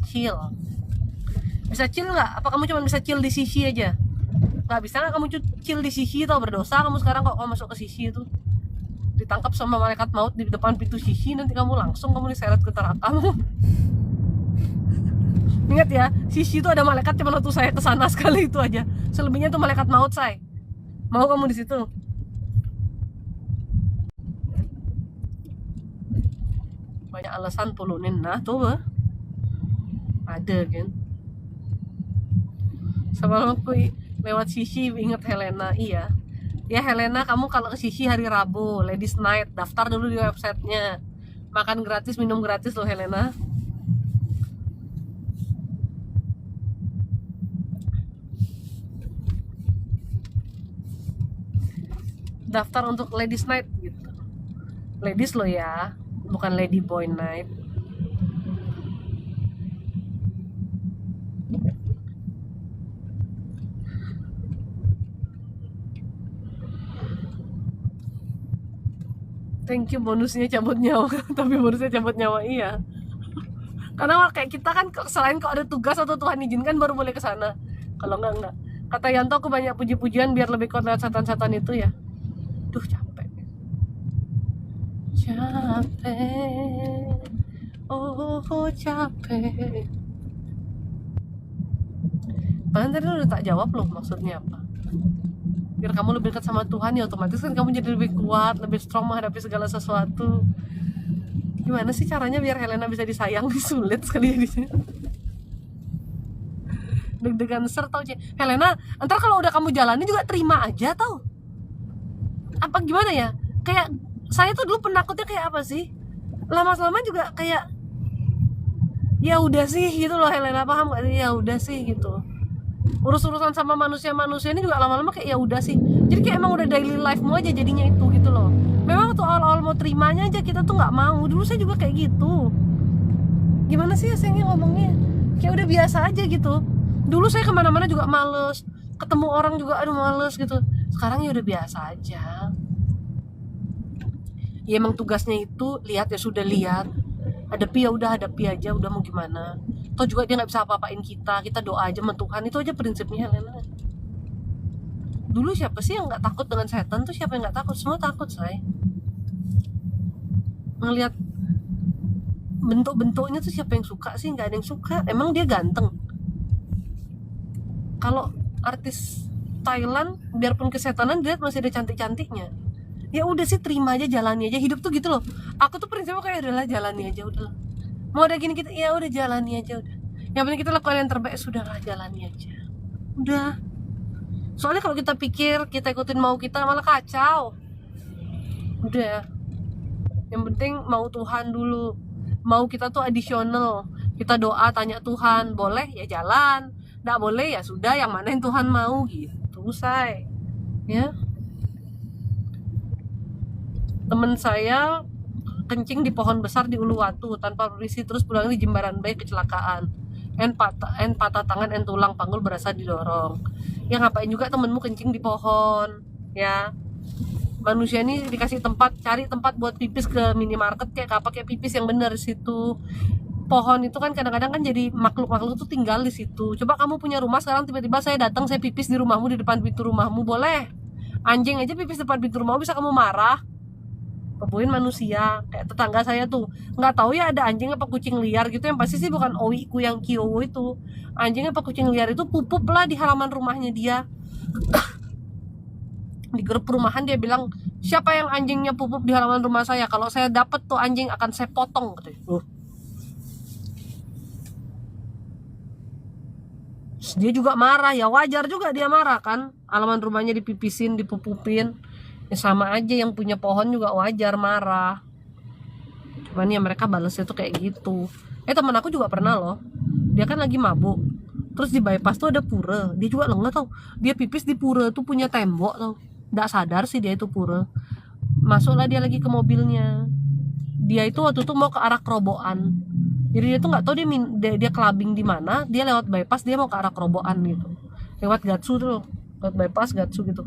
Speaker 1: Bisa chill nggak? Apa kamu cuma bisa chill di sisi aja? Nggak bisa nggak kamu chill di sisi? Tau berdosa kamu sekarang kok kamu masuk ke sisi itu. Ditangkap sama malaikat maut di depan pintu sisi, nanti kamu diseret ke neraka. Ingat ya, sisi itu ada malaikat cuma waktu saya kesana sekali itu aja. Selebihnya tuh malaikat maut, say. Mau kamu di situ? Banyak alasan tulunin, nah tuh ada kan. Sama aku lewat sisi inget Helena, iya. Ya Helena, kamu kalau ke sisi hari Rabu, Ladies Night, daftar dulu di websitenya. Makan gratis, minum gratis loh Helena. Daftar untuk Ladies Night gitu. Ladies lo ya, bukan Lady Boy Night. Thank you bonusnya cabut nyawa. Tapi bonusnya cabut nyawa, iya. Karena kayak kita kan selain kalau ada tugas atau Tuhan izinkan baru boleh ke sana. Kalau enggak. Kata Yanto, aku banyak puji-pujian biar lebih kuat lewat setan-setan itu ya. Duh capek. Oh capek. Bahkan tadi udah tak jawab loh maksudnya apa. Biar kamu lebih dekat sama Tuhan ya otomatis kan kamu jadi lebih kuat, lebih strong menghadapi segala sesuatu. Gimana sih caranya biar Helena bisa disayang? Sulit sekali jadinya. Deg-degan ser tau Helena, ntar kalau udah kamu jalani juga terima aja tau. apa gimana ya, kayak saya tuh dulu penakutnya kayak apa sih, lama-lama juga kayak ya udah sih gitu loh Helena, paham gak sih, ya udah sih gitu. Urus-urusan sama manusia-manusia ini juga lama-lama kayak ya udah sih, jadi kayak emang udah daily life-mu aja jadinya itu gitu loh. Memang tuh awal-awal mau terimanya aja kita tuh nggak mau, dulu saya juga kayak gitu. Gimana sih ya sayangnya ngomongnya, kayak udah biasa aja gitu. Dulu saya kemana-mana juga males, ketemu orang juga aduh males gitu. Sekarang ya udah biasa aja. Ya emang tugasnya itu lihat ya sudah lihat, hadapi ya udah hadapi aja, udah mau gimana. Toh juga dia nggak bisa apa-apain kita doa aja sama Tuhan, itu aja prinsipnya Helena. Dulu siapa sih yang nggak takut dengan setan tuh, siapa yang nggak takut, semua takut say. Ngelihat bentuk-bentuknya tuh siapa yang suka sih, nggak ada yang suka, emang dia ganteng. Kalau artis Thailand biarpun kesetanan dilihat masih ada cantik-cantiknya. Ya udah sih terima aja, jalani aja, hidup tuh gitu loh. Aku tuh prinsipnya kayak udahlah jalani aja udah. Mau ada gini kita ya udah jalani aja udah. Yang penting kita lakukan yang terbaik, sudahlah jalani aja. Udah. Soalnya kalau kita pikir kita ikutin mau kita malah kacau. Udah. Yang penting mau Tuhan dulu. Mau kita tuh additional. Kita doa tanya Tuhan, boleh ya jalan, nggak boleh ya sudah, yang mana yang Tuhan mau gitu, say. Ya. Temen saya kencing di pohon besar di Uluwatu tanpa permisi, terus pulang di Jimbaran Bay kecelakaan. Patah tangan, tulang panggul berasa didorong. Ya ngapain juga temenmu kencing di pohon, ya. Manusia ini dikasih tempat, cari tempat buat pipis ke minimarket kayak apa, kayak pipis yang benar situ. Pohon itu kan kadang-kadang kan jadi makhluk-makhluk tuh tinggal di situ. Coba kamu punya rumah sekarang, tiba-tiba saya datang, saya pipis di rumahmu, di depan pintu rumahmu, boleh? Anjing aja pipis depan pintu rumahmu bisa kamu marah? Kebuin manusia, kayak tetangga saya tuh nggak tahu ya ada anjing apa kucing liar gitu, yang pasti sih bukan owiku yang kiowo itu, anjing apa kucing liar itu pupup lah di halaman rumahnya dia. Di grup perumahan dia bilang, siapa yang anjingnya pupup di halaman rumah saya, kalau saya dapat tuh anjing akan saya potong gitu. Dia juga marah, ya wajar juga dia marah kan, halaman rumahnya dipipisin, dipupupin. Ya sama aja, yang punya pohon juga wajar marah. Cuman ya mereka balasnya tuh kayak gitu. Teman aku juga pernah loh, dia kan lagi mabuk, terus di bypass tuh ada pura, dia juga lengah tau, dia pipis di pura tuh punya tembok tau, nggak sadar sih dia itu pura. Masuklah dia lagi ke mobilnya, dia itu waktu itu mau ke arah Kerobokan, jadi dia tuh nggak tahu dia clubbing di mana, dia lewat bypass, dia mau ke arah Kerobokan gitu, lewat Gatsu tuh, lewat bypass Gatsu gitu.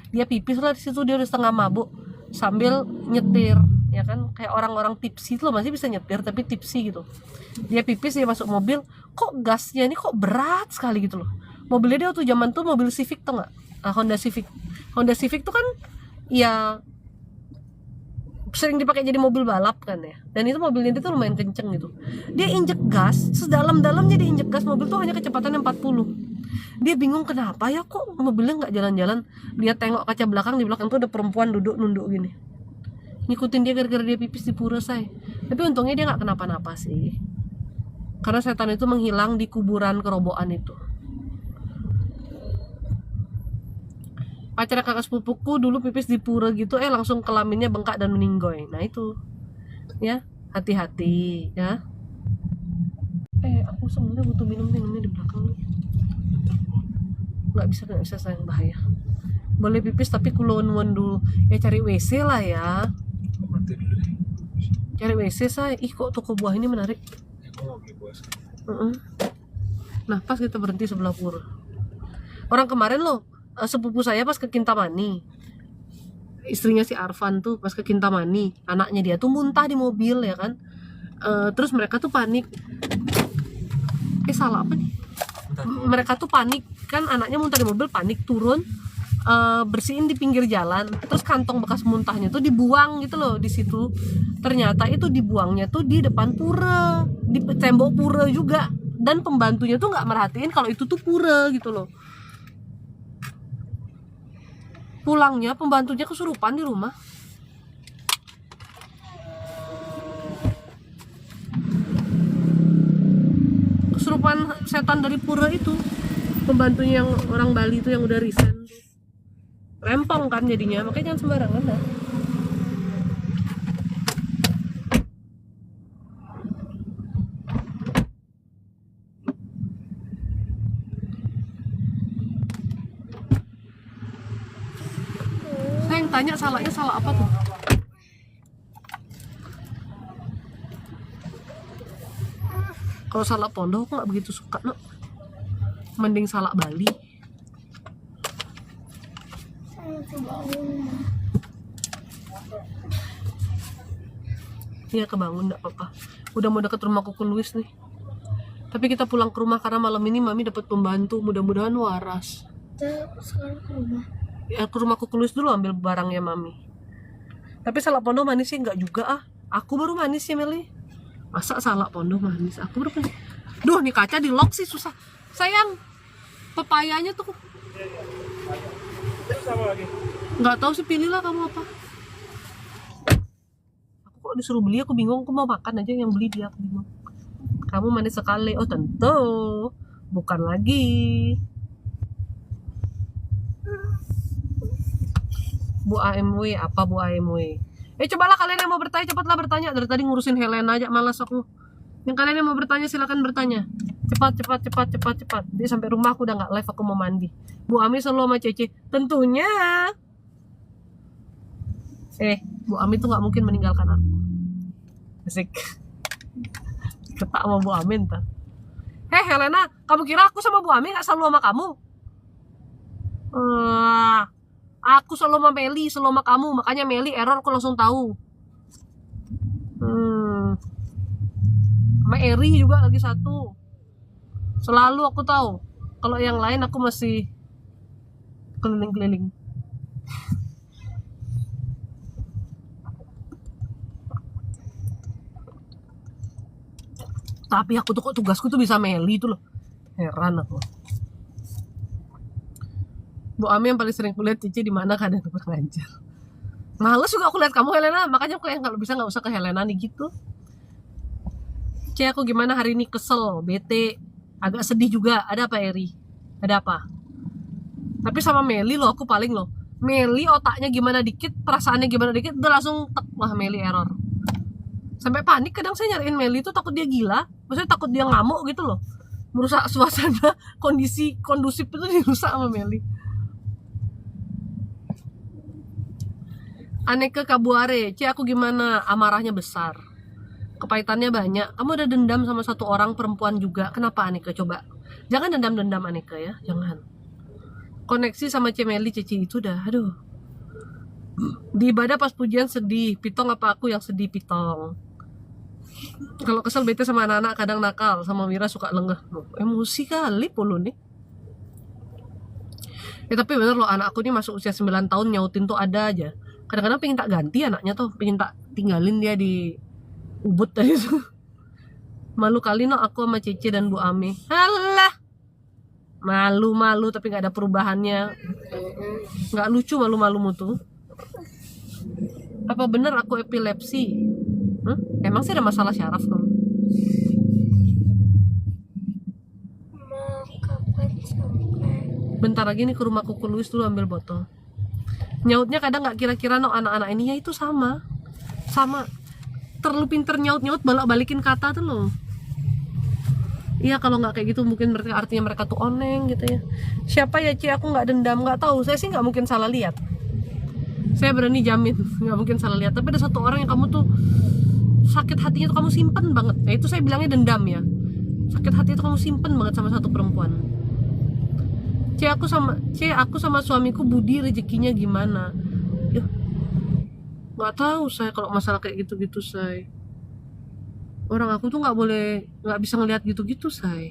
Speaker 1: Dia pipis lah di situ, dia udah setengah mabuk sambil nyetir, ya kan, kayak orang-orang tipsi tuh masih bisa nyetir tapi tipsi gitu. Dia pipis, dia masuk mobil, kok gasnya ini kok berat sekali gitu loh. Mobilnya dia waktu zaman tuh mobil Civic tuh nggak, Honda Civic tuh kan ya sering dipakai jadi mobil balap kan ya, dan itu mobilnya dia tuh lumayan kenceng gitu. Dia injek gas sedalam-dalamnya, dia injek gas, mobil tuh hanya kecepatan 40. Dia bingung kenapa ya kok mobilnya nggak jalan-jalan. Dia tengok kaca belakang, di belakang tuh ada perempuan duduk nunduk gini, ngikutin dia gara-gara dia pipis di pura say. Tapi untungnya dia nggak kenapa-napa sih, karena setan itu menghilang di kuburan Kerobokan itu. Pacar kakak sepupuku dulu pipis di pura gitu, langsung kelaminnya bengkak dan meninggoy. Nah itu ya, hati-hati ya. Aku sebenarnya butuh minumnya di belakang nih. Nggak bisa sayang, bahaya. Boleh pipis tapi kulon-won dulu ya, cari WC lah ya, cari WC say. Kok toko buah ini menarik. Nah pas kita berhenti sebelah pura, orang kemarin loh, sepupu saya pas ke Kintamani, istrinya si Arfan tuh pas ke Kintamani, anaknya dia tuh muntah di mobil ya kan. Terus mereka tuh panik, salah apa nih, mereka tuh panik kan, anaknya muntah di mobil, panik turun, bersihin di pinggir jalan, terus kantong bekas muntahnya tuh dibuang gitu loh di situ. Ternyata itu dibuangnya tuh di depan pura, di tembok pura juga, dan pembantunya tuh nggak merhatiin kalau itu tuh pura gitu loh. Pulangnya pembantunya kesurupan di rumah. Kesurupan setan dari pura itu, pembantunya yang orang Bali itu yang udah resign. rempong kan jadinya, makanya jangan sembarangan dah. Saya yang tanya salahnya salah apa tuh? Kalau salah pondok aku nggak begitu suka, no. Mending salah Bali.
Speaker 2: Saya kebangun.
Speaker 1: Iya kebangun, nggak apa-apa. Udah mau deket rumah Kuku Luis nih. Tapi kita pulang ke rumah karena malam ini Mami dapat pembantu, mudah-mudahan waras.
Speaker 2: Kita sekarang ke rumah.
Speaker 1: Ya ke rumah Kuku Luis dulu ambil barangnya Mami. Tapi salak pondok manis sih nggak juga ah. Aku baru manis ya Meli. Masa salak pondok manis? Aku baru manis. Duh nih kaca di lock sih susah. Sayang, pepayanya tuh
Speaker 3: Terus apa lagi?
Speaker 1: nggak tahu sih, pilihlah kamu apa. Aku kalau disuruh beli aku bingung, aku mau makan aja yang beli dia, aku bingung. Kamu manis sekali. Oh tentu bukan lagi Bu AMW. Apa Bu AMW? Cobalah kalian yang mau bertanya, cepatlah bertanya. Dari tadi ngurusin Helena aja malas aku. Yang kalian yang mau bertanya silakan bertanya. Cepat. Jadi sampai rumah aku udah nggak live, aku mau mandi. Bu Ami selalu sama Cece. Tentunya. Bu Ami tuh nggak mungkin meninggalkan aku. Asik. Ketak sama Bu Ami ntar. Helena, kamu kira aku sama Bu Ami nggak selalu sama kamu? Aku selalu sama Meli, selalu sama kamu. Makanya Meli error aku langsung tahu. Sama Eri juga lagi satu. Selalu aku tahu. Kalau yang lain aku masih keliling-keliling. Tapi aku tuh kok tugasku tuh bisa Meli tuh loh. Heran aku. Bu Ami yang paling sering kulihat Cici di mana kadang tempat ngajar. Males juga aku lihat kamu Helena, makanya aku yang kalau bisa nggak usah ke Helena nih gitu. Aku gimana hari ini, kesel, bete, agak sedih juga. Ada apa Eri? Ada apa? Tapi sama Meli loh aku paling loh. Meli otaknya gimana dikit, perasaannya gimana dikit, udah langsung tek, wah Meli error. Sampai panik kadang saya nyariin Meli tuh, takut dia gila, maksudnya takut dia ngamuk gitu loh. Merusak suasana, kondisi kondusif itu dirusak sama Meli. Aneka Kabuare, aku gimana? Amarahnya besar, kepahitannya banyak. Kamu udah dendam sama satu orang perempuan juga. Kenapa Aneka? Coba jangan dendam-dendam Aneka ya, jangan. Koneksi sama Cemeli Cici itu dah, aduh. Di ibadah pas pujian sedih, Pitong apa aku yang sedih Pitong? Kalau kesel bete sama anak-anak kadang nakal, sama Mira suka lengah. Emosi kali pulu nih. Tapi bener loh, anak aku nih masuk usia 9 tahun nyautin tuh ada aja. Kadang-kadang pengen tak ganti anaknya tuh, pengen tak tinggalin dia di Ubud aja tuh. Malu kali no aku sama Cici dan Bu Ami. Alah, malu-malu tapi nggak ada perubahannya. Nggak lucu malu-malumu tuh. Apa bener aku epilepsi? Emang sih ada masalah syaraf kamu?
Speaker 2: Mau kapan sampai?
Speaker 1: Bentar lagi nih ke rumah Kuku Luis dulu ambil botol. Nyautnya kadang nggak kira-kira no anak-anak ini ya itu sama. Terlalu pinter nyaut-nyaut balik-balikin kata tuh loh. Iya kalau nggak kayak gitu mungkin berarti artinya mereka tuh oneng gitu ya. Siapa ya Ci? Aku nggak dendam, nggak tahu. Saya sih nggak mungkin salah lihat. Saya berani jamin nggak mungkin salah lihat. Tapi ada satu orang yang kamu tuh sakit hatinya tuh kamu simpen banget. Nah itu saya bilangnya dendam ya. Sakit hati tuh kamu simpen banget sama satu perempuan. Aku sama suamiku Budi rezekinya gimana? Ya, nggak tahu saya kalau masalah kayak gitu-gitu saya. Orang aku tuh nggak bisa ngelihat gitu-gitu saya.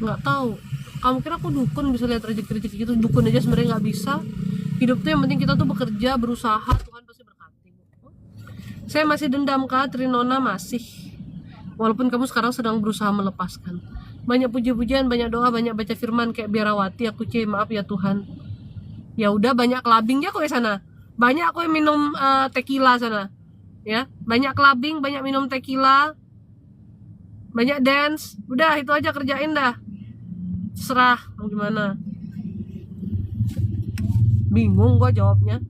Speaker 1: Nggak tahu. Kamu kira aku dukun bisa lihat rezeki gitu? Dukun aja sebenarnya nggak bisa. Hidup tuh yang penting kita tuh bekerja, berusaha, Tuhan pasti berkati. Saya masih dendam Kak Trinona, masih. Walaupun kamu sekarang sedang berusaha melepaskan. Banyak puji-pujian, banyak doa, banyak baca firman kayak Biarawati. Aku maaf ya Tuhan. Ya udah banyak clubbing ya kok di sana. Banyak aku yang minum tequila sana. Ya, banyak clubbing, banyak minum tequila, banyak dance. Udah itu aja kerjain dah. Serah mau gimana. Bingung gue jawabnya.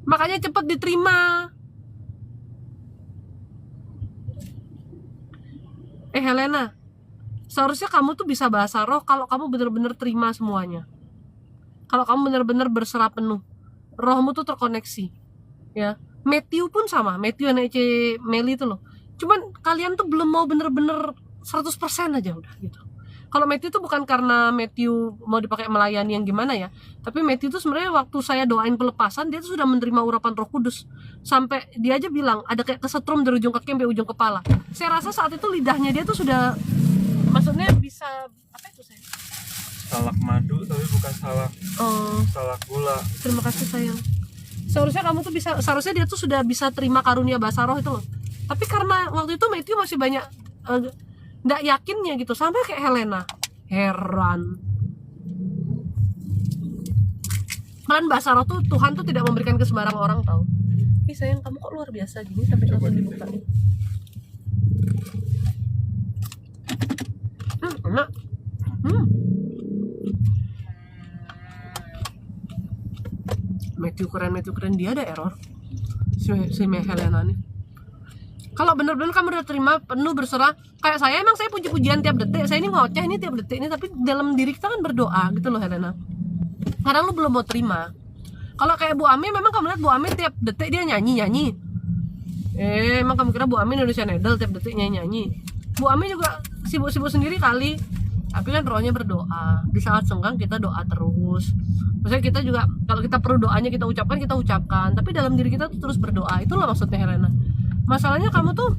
Speaker 1: Makanya cepet diterima. Helena, seharusnya kamu tuh bisa bahasa roh kalau kamu bener-bener terima semuanya. Kalau kamu bener-bener berserah penuh, rohmu tuh terkoneksi. Ya, Matthew pun sama. Matthew anak Meli itu loh. Cuman kalian tuh belum mau bener-bener 100% aja udah gitu. Kalau Matthew tuh bukan karena Matthew mau dipakai melayani yang gimana ya, tapi Matthew tuh sebenarnya waktu saya doain pelepasan, dia tuh sudah menerima urapan Roh Kudus. Sampai dia aja bilang ada kayak kesetrum dari ujung kaki sampai ujung kepala. Saya rasa saat itu lidahnya dia tuh sudah, maksudnya bisa apa itu saya?
Speaker 3: Salak madu tapi bukan salak
Speaker 1: Oh,
Speaker 3: salak gula.
Speaker 1: terima kasih sayang. Seharusnya kamu tuh bisa, seharusnya dia tuh sudah bisa terima karunia bahasa roh itu loh. Tapi karena waktu itu Matthew masih banyak nggak yakinnya gitu, sampai kayak Helena. Heran. Malah bahasa roh tuh Tuhan tuh tidak memberikan ke sembarang orang tahu. Ih sayang, kamu kok luar biasa gini sampai
Speaker 3: Coba
Speaker 1: langsung dibuka. Enak. Matthew keren, dia ada error. Si Helena nih. Kalau bener-bener kamu udah terima penuh berserah, kayak saya, emang saya puji-pujian tiap detik, saya ini ngoceh ini tiap detik ini, tapi dalam diri kita kan berdoa gitu loh Helena. Karena lu belum mau terima. Kalau kayak Bu Ami, memang kamu lihat Bu Ami tiap detik dia nyanyi. Emang kamu kira Bu Ami Indonesian Idol tiap detik nyanyi? Bu Ami juga sibuk-sibuk sendiri kali. Tapi kan rohnya berdoa. Di saat senggang kita doa terus. Maksudnya kita juga, kalau kita perlu doanya kita ucapkan. Tapi dalam diri kita tuh terus berdoa. Itulah maksudnya Helena. Masalahnya kamu tuh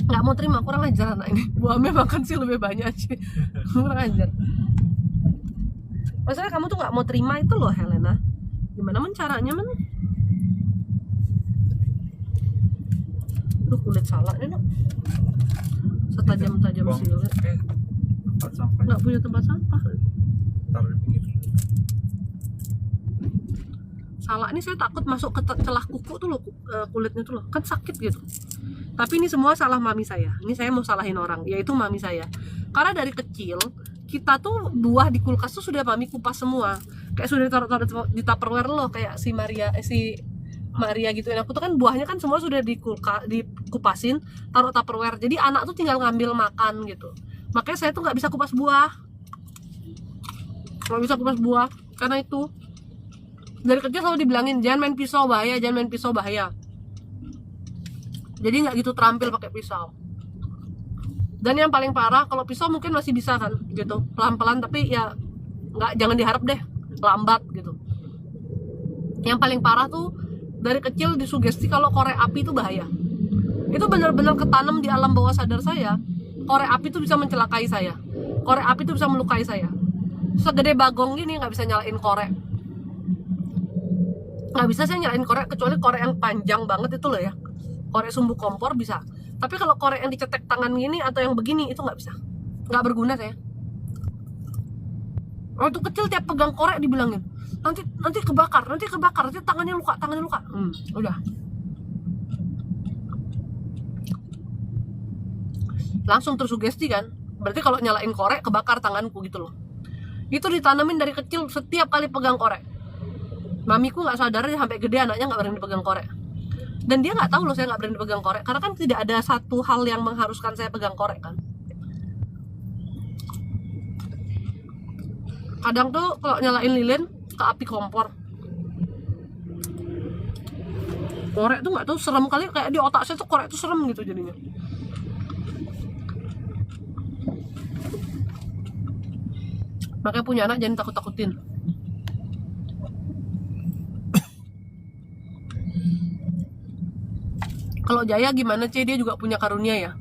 Speaker 1: nggak mau terima, kurang ajar anak ini. Bu Ami makan sih lebih banyak sih. Kurang ajar. Masalahnya kamu tuh nggak mau terima itu loh Helena. Gimana caranya men? Duh, kulit salak nih nok. Setajam-tajam silet.
Speaker 3: Tempat sampah
Speaker 1: Nggak punya tempat sampah.
Speaker 3: taruh di pinggir.
Speaker 1: Salak ini saya takut masuk ke celah kuku tuh loh, kulitnya tuh loh, kan sakit gitu. Tapi ini semua salah mami saya. Ini saya mau salahin orang, yaitu mami saya. Karena dari kecil kita tuh buah di kulkas tuh sudah mami kupas semua. Kayak sudah ditaruh di Tupperware loh, kayak si Maria gitu. Dan aku tuh kan buahnya kan semua sudah dikupasin, taruh Tupperware. Jadi anak tuh tinggal ngambil makan gitu. Makanya saya tuh nggak bisa kupas buah. Nggak bisa kupas buah karena itu. Dari kecil selalu dibilangin jangan main pisau bahaya. Jadi nggak gitu terampil pakai pisau. Dan yang paling parah, kalau pisau mungkin masih bisa kan gitu pelan-pelan, tapi ya nggak, jangan diharap deh lambat gitu. Yang paling parah tuh dari kecil disugesti kalau korek api itu bahaya. Itu benar-benar ketanam di alam bawah sadar saya. Korek api itu bisa mencelakai saya. Korek api itu bisa melukai saya. Segede bagong gini nggak bisa nyalain korek. Nggak bisa saya nyalain korek, kecuali korek yang panjang banget itu loh ya. Korek sumbu kompor bisa. Tapi kalau korek yang dicetek tangan gini atau yang begini itu nggak bisa. Nggak berguna saya. Waktu kecil tiap pegang korek dibilangin nanti kebakar, nanti tangannya luka. Udah. Langsung tersugesti kan. Berarti kalau nyalain korek kebakar tanganku gitu loh. Itu ditanamin dari kecil, setiap kali pegang korek. Mamiku nggak sadar ya, sampai gede anaknya nggak berani pegang korek. Dan dia nggak tahu loh saya nggak berani pegang korek, karena kan tidak ada satu hal yang mengharuskan saya pegang korek kan. Kadang tuh kalau nyalain lilin ke api kompor, korek tuh nggak tahu serem kali, kayak di otak saya tuh korek tuh serem gitu jadinya. Makanya punya anak jangan takut-takutin. Kalau Jaya gimana Dia juga punya karunia ya.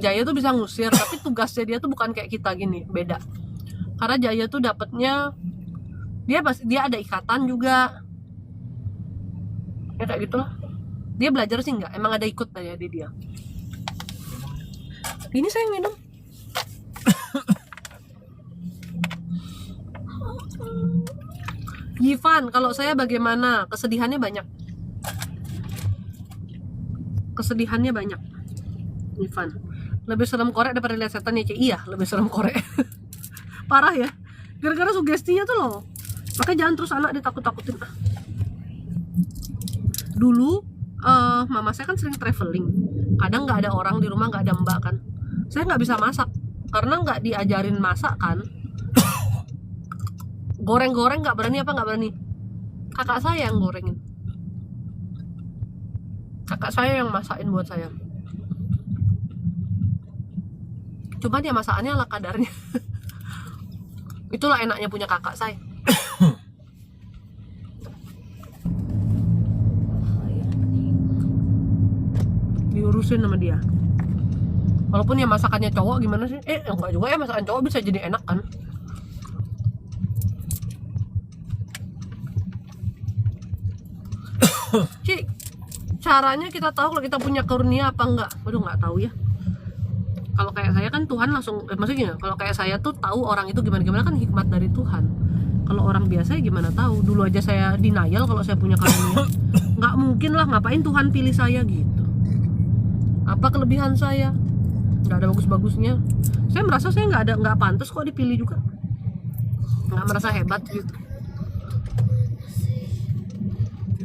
Speaker 1: Jaya tuh bisa ngusir, tapi tugasnya dia tuh bukan kayak kita gini, beda. Karena Jaya tuh dapetnya dia ada ikatan juga. Ya kayak gitu lah. Dia belajar sih enggak, emang ada ikut aja di dia. Ini saya minum. Yivan, kalau saya bagaimana? Kesedihannya banyak. Ivan, lebih serem korek daripada lihat setan ya Cik. Iya, lebih serem korek. Parah ya. gara-gara sugestinya tuh loh. Makanya jangan terus anak ditakut-takutin. Dulu mama saya kan sering traveling, kadang nggak ada orang di rumah, nggak ada mbak kan, saya nggak bisa masak karena nggak diajarin masak kan. Goreng-goreng nggak berani, kakak saya yang gorengin, kakak saya yang masakin buat saya. Cuman ya masakannya ala kadarnya. Itulah enaknya punya kakak saya. Diurusin sama dia. Walaupun ya masakannya cowok gimana sih? Enggak juga ya, masakan cowok bisa jadi enak kan. Ci, caranya kita tahu kalau kita punya karunia apa enggak? Waduh, nggak tahu ya. Kalau kayak saya kan Tuhan langsung, maksudnya kalau kayak saya tuh tahu orang itu gimana kan hikmat dari Tuhan. Kalau orang biasa ya gimana tahu? Dulu aja saya denial kalau saya punya karunia. Nggak mungkin lah, ngapain Tuhan pilih saya gitu? Apa kelebihan saya? Nggak ada bagus-bagusnya. Saya merasa saya nggak pantas kok dipilih juga. Nggak merasa hebat gitu.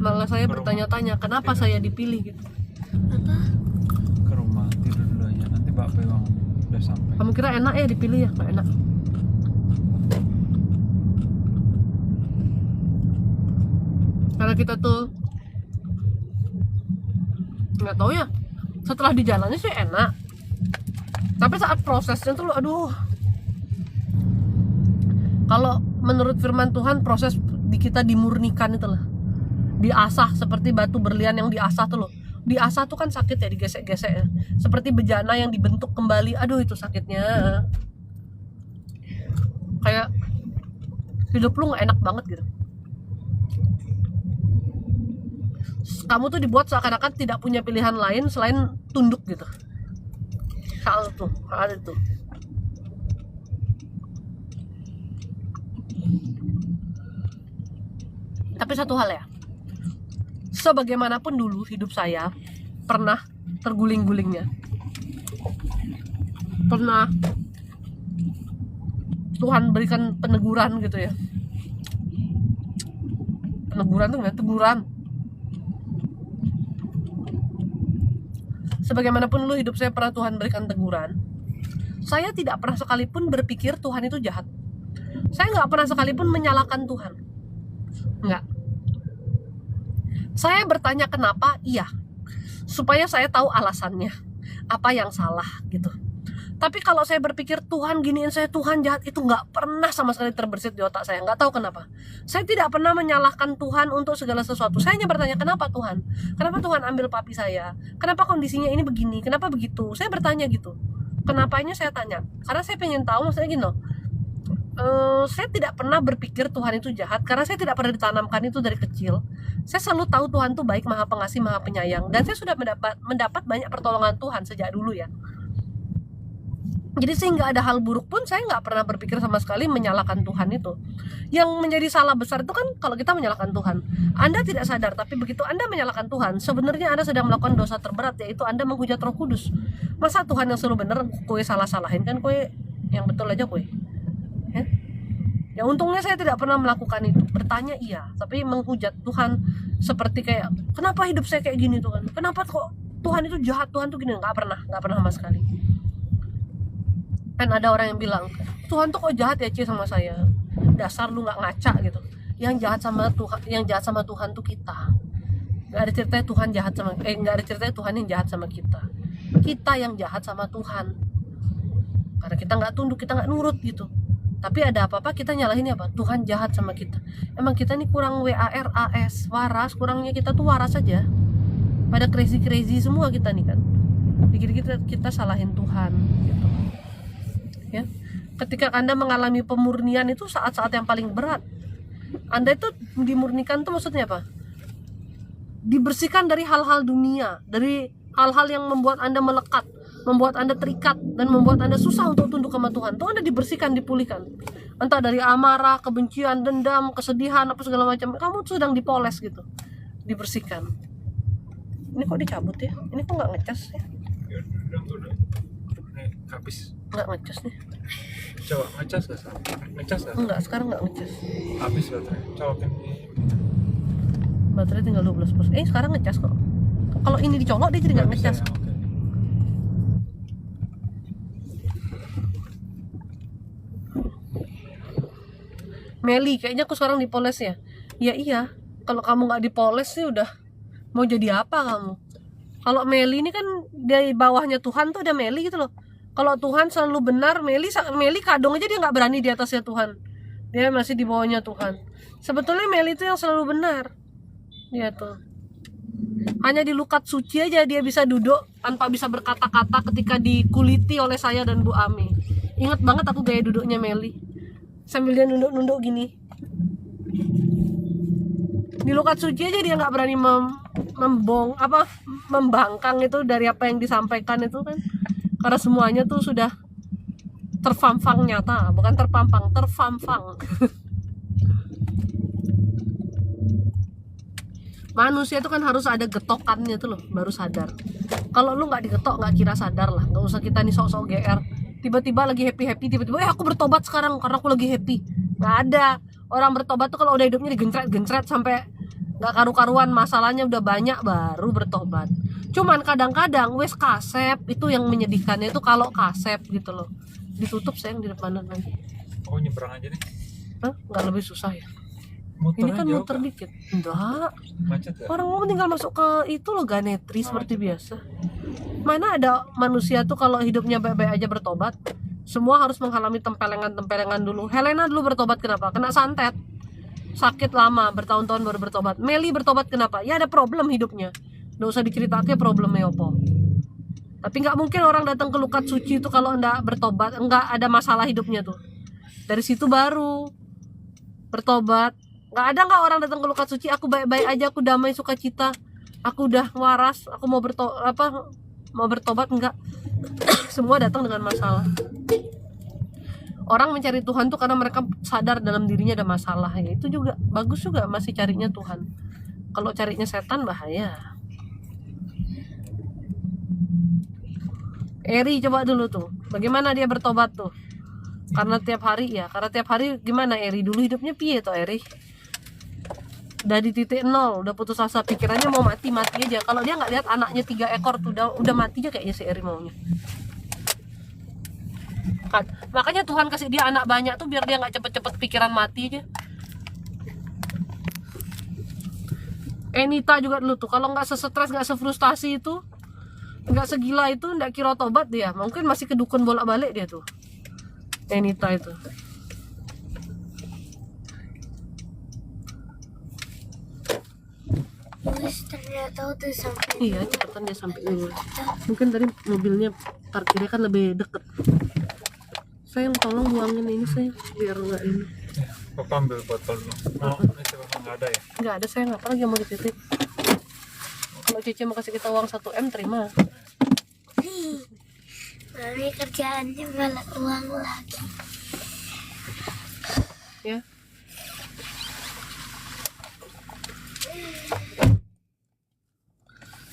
Speaker 1: Malah saya bertanya-tanya kenapa saya dipilih gitu.
Speaker 2: Apa?
Speaker 3: Ke rumah tidur dulu aja, nanti Pak Bewang udah sampai.
Speaker 1: Kamu kira enak ya dipilih ya? Nggak enak. Karena kita tuh nggak tahu ya, setelah di jalannya sih enak, tapi saat prosesnya tuh aduh. Kalau menurut firman Tuhan, proses di kita dimurnikan itu lah, diasah seperti batu berlian yang diasah tuh loh. Diasah tuh kan sakit ya, digesek-gesek ya. Seperti bejana yang dibentuk kembali, aduh itu sakitnya. Kayak hidup lu nggak enak banget gitu. Kamu tuh dibuat seakan-akan tidak punya pilihan lain selain tunduk gitu. Hal itu. Tapi satu hal ya, sebagaimanapun dulu hidup saya pernah terguling-gulingnya, pernah Tuhan berikan peneguran gitu ya. Peneguran tuh nggak teguran. Sebagaimanapun dulu hidup saya pernah Tuhan berikan teguran. Saya tidak pernah sekalipun berpikir Tuhan itu jahat. Saya nggak pernah sekalipun menyalahkan Tuhan. Nggak. Saya bertanya kenapa, iya, supaya saya tahu alasannya, apa yang salah gitu. Tapi kalau saya berpikir Tuhan giniin saya, Tuhan jahat, itu nggak pernah sama sekali terbersit di otak saya. Nggak tahu kenapa. Saya tidak pernah menyalahkan Tuhan untuk segala sesuatu. Saya hanya bertanya kenapa Tuhan? Kenapa Tuhan ambil papi saya? Kenapa kondisinya ini begini? Kenapa begitu? Saya bertanya gitu. Kenapanya saya tanya? Karena saya pengen tahu, maksudnya gini loh. Saya tidak pernah berpikir Tuhan itu jahat karena saya tidak pernah ditanamkan itu dari kecil. Saya selalu tahu Tuhan itu baik, maha pengasih, maha penyayang, dan saya sudah mendapat banyak pertolongan Tuhan sejak dulu ya. Jadi sehingga ada hal buruk pun saya nggak pernah berpikir sama sekali menyalahkan Tuhan itu. Yang menjadi salah besar itu kan kalau kita menyalahkan Tuhan. Anda tidak sadar, tapi begitu Anda menyalahkan Tuhan, sebenarnya Anda sedang melakukan dosa terberat, yaitu Anda menghujat Roh Kudus. Masa Tuhan yang selalu benar, kue salah-salahin kan, kue yang betul aja kue. Ya untungnya saya tidak pernah melakukan itu. Bertanya iya, tapi menghujat Tuhan seperti kayak kenapa hidup saya kayak gini Tuhan? Kenapa kok Tuhan itu jahat, Tuhan tuh gini? Nggak pernah sama sekali. Kan ada orang yang bilang Tuhan tuh kok jahat ya Ci sama saya. Dasar lu nggak ngaca gitu. Yang jahat sama Tuhan tuh kita. Nggak ada ceritanya Tuhan jahat sama nggak ada ceritanya Tuhan yang jahat sama kita. Kita yang jahat sama Tuhan. Karena kita nggak tunduk, kita nggak nurut gitu. Tapi ada apa-apa kita nyalahin apa? Tuhan jahat sama kita. Emang kita nih kurang WARAS, waras, kurangnya kita tuh waras aja. Pada crazy semua kita nih kan. Dikit-dikit kita salahin Tuhan gitu. Ya. Ketika Anda mengalami pemurnian itu saat-saat yang paling berat. Anda itu dimurnikan tuh maksudnya apa? Dibersihkan dari hal-hal dunia, dari hal-hal yang membuat Anda melekat, membuat Anda terikat, dan membuat Anda susah untuk tunduk sama Tuhan. Tuh Anda dibersihkan, dipulihkan. Entah dari amarah, kebencian, dendam, kesedihan, apa segala macam. Kamu sedang dipoles gitu, dibersihkan. Ini kok dicabut ya? Ini kok nggak ngecas ya?
Speaker 3: Habis.
Speaker 1: Nggak ngecas nih.
Speaker 3: Coba ngecas gak Sal? Ngecas gak?
Speaker 1: Enggak, sekarang enggak ngecas.
Speaker 3: Habis baterai. Colokin di
Speaker 1: Baterai tinggal 12%. Sekarang ngecas kok. Kalau ini dicolok dia jadi nggak
Speaker 3: bisa
Speaker 1: ngecas.
Speaker 3: ya, oke.
Speaker 1: Meli, kayaknya aku sekarang dipoles ya. Ya iya. Kalau kamu nggak dipoles sih udah mau jadi apa kamu? Kalau Meli ini kan dari bawahnya Tuhan tuh ada Meli gitu loh. Kalau Tuhan selalu benar, Meli kadung aja dia nggak berani di atasnya Tuhan. Dia masih di bawahnya Tuhan. Sebetulnya Meli itu yang selalu benar. Dia tuh. Hanya di lukat suci aja dia bisa duduk tanpa bisa berkata-kata ketika dikuliti oleh saya dan Bu Ami. Ingat banget aku gaya duduknya Meli. Sambil dia nunduk-nunduk gini. Di lukat suci aja dia nggak berani membangkang itu dari apa yang disampaikan itu kan. Karena semuanya tuh sudah terpampang nyata, bukan terpampang, terpampang. Manusia itu kan harus ada getokannya tuh loh, baru sadar. Kalau lu nggak digetok nggak kira sadar lah, nggak usah kita nih sok-sok GR. Tiba-tiba lagi happy, tiba-tiba aku bertobat sekarang karena aku lagi happy. Nggak ada. Orang bertobat tuh kalau udah hidupnya digencret-gencret sampai nggak karu-karuan, masalahnya udah banyak baru bertobat. Cuman kadang-kadang wes kasep itu yang menyedihkannya itu kalau kasep gitu loh. Ditutup sayang di depanan nanti.
Speaker 3: Oh nyebrang aja nih.
Speaker 1: Hah? Nggak lebih susah ya? Ini
Speaker 3: Motornya
Speaker 1: kan
Speaker 3: jauh
Speaker 1: muter
Speaker 3: Kak?
Speaker 1: dikit. Enggak.
Speaker 3: Macet ya?
Speaker 1: Orang mau tinggal masuk ke itu loh Ganetri seperti biasa. Mana ada manusia tuh kalau hidupnya baik-baik aja bertobat, semua harus mengalami tempelengan-tempelengan dulu. Helena dulu bertobat kenapa? Kena santet. Sakit lama, bertahun-tahun baru bertobat. Meli bertobat kenapa? Ya ada problem hidupnya. Nggak usah diceritakan problemnya apa. Tapi nggak mungkin orang datang ke lukat suci itu kalau nggak bertobat, nggak ada masalah hidupnya tuh. Dari situ baru bertobat. Nggak ada nggak orang datang ke lukat suci, aku baik-baik aja, aku damai sukacita, aku udah waras, aku mau bertobat enggak. Semua datang dengan masalah. Orang mencari Tuhan tuh karena mereka sadar dalam dirinya ada masalah ya. Itu juga bagus juga masih carinya Tuhan. Kalau carinya setan bahaya. Eri coba dulu tuh. Bagaimana dia bertobat tuh? Karena tiap hari gimana Eri dulu hidupnya piye tuh Eri? Udah di titik nol, udah putus asa, pikirannya mau mati aja. Kalau dia nggak lihat anaknya 3 ekor tuh udah mati aja kayaknya si Eri maunya. Kan, makanya Tuhan kasih dia anak banyak tuh biar dia nggak cepet-cepet pikiran mati aja. Enita juga dulu tuh, kalau nggak sestres, nggak sefrustasi itu, nggak segila itu, nggak kira tobat dia, mungkin masih kedukun bolak-balik dia tuh. Enita itu.
Speaker 2: Terus ternyata udah sampai.
Speaker 1: Iya, cepetan dia sampai dulu. Mungkin tadi mobilnya parkirnya kan lebih deket. Sayang tolong buangin ini sayang, biar nggak ini.
Speaker 3: Ya, Papa ambil botol dulu. Mau ini Papa nggak ada ya?
Speaker 1: Nggak ada sayang, apa lagi yang mau dititip? Kalau Cici mau kasih kita uang 1M terima.
Speaker 2: Mami kerjaannya malah uang lagi.
Speaker 1: Ya.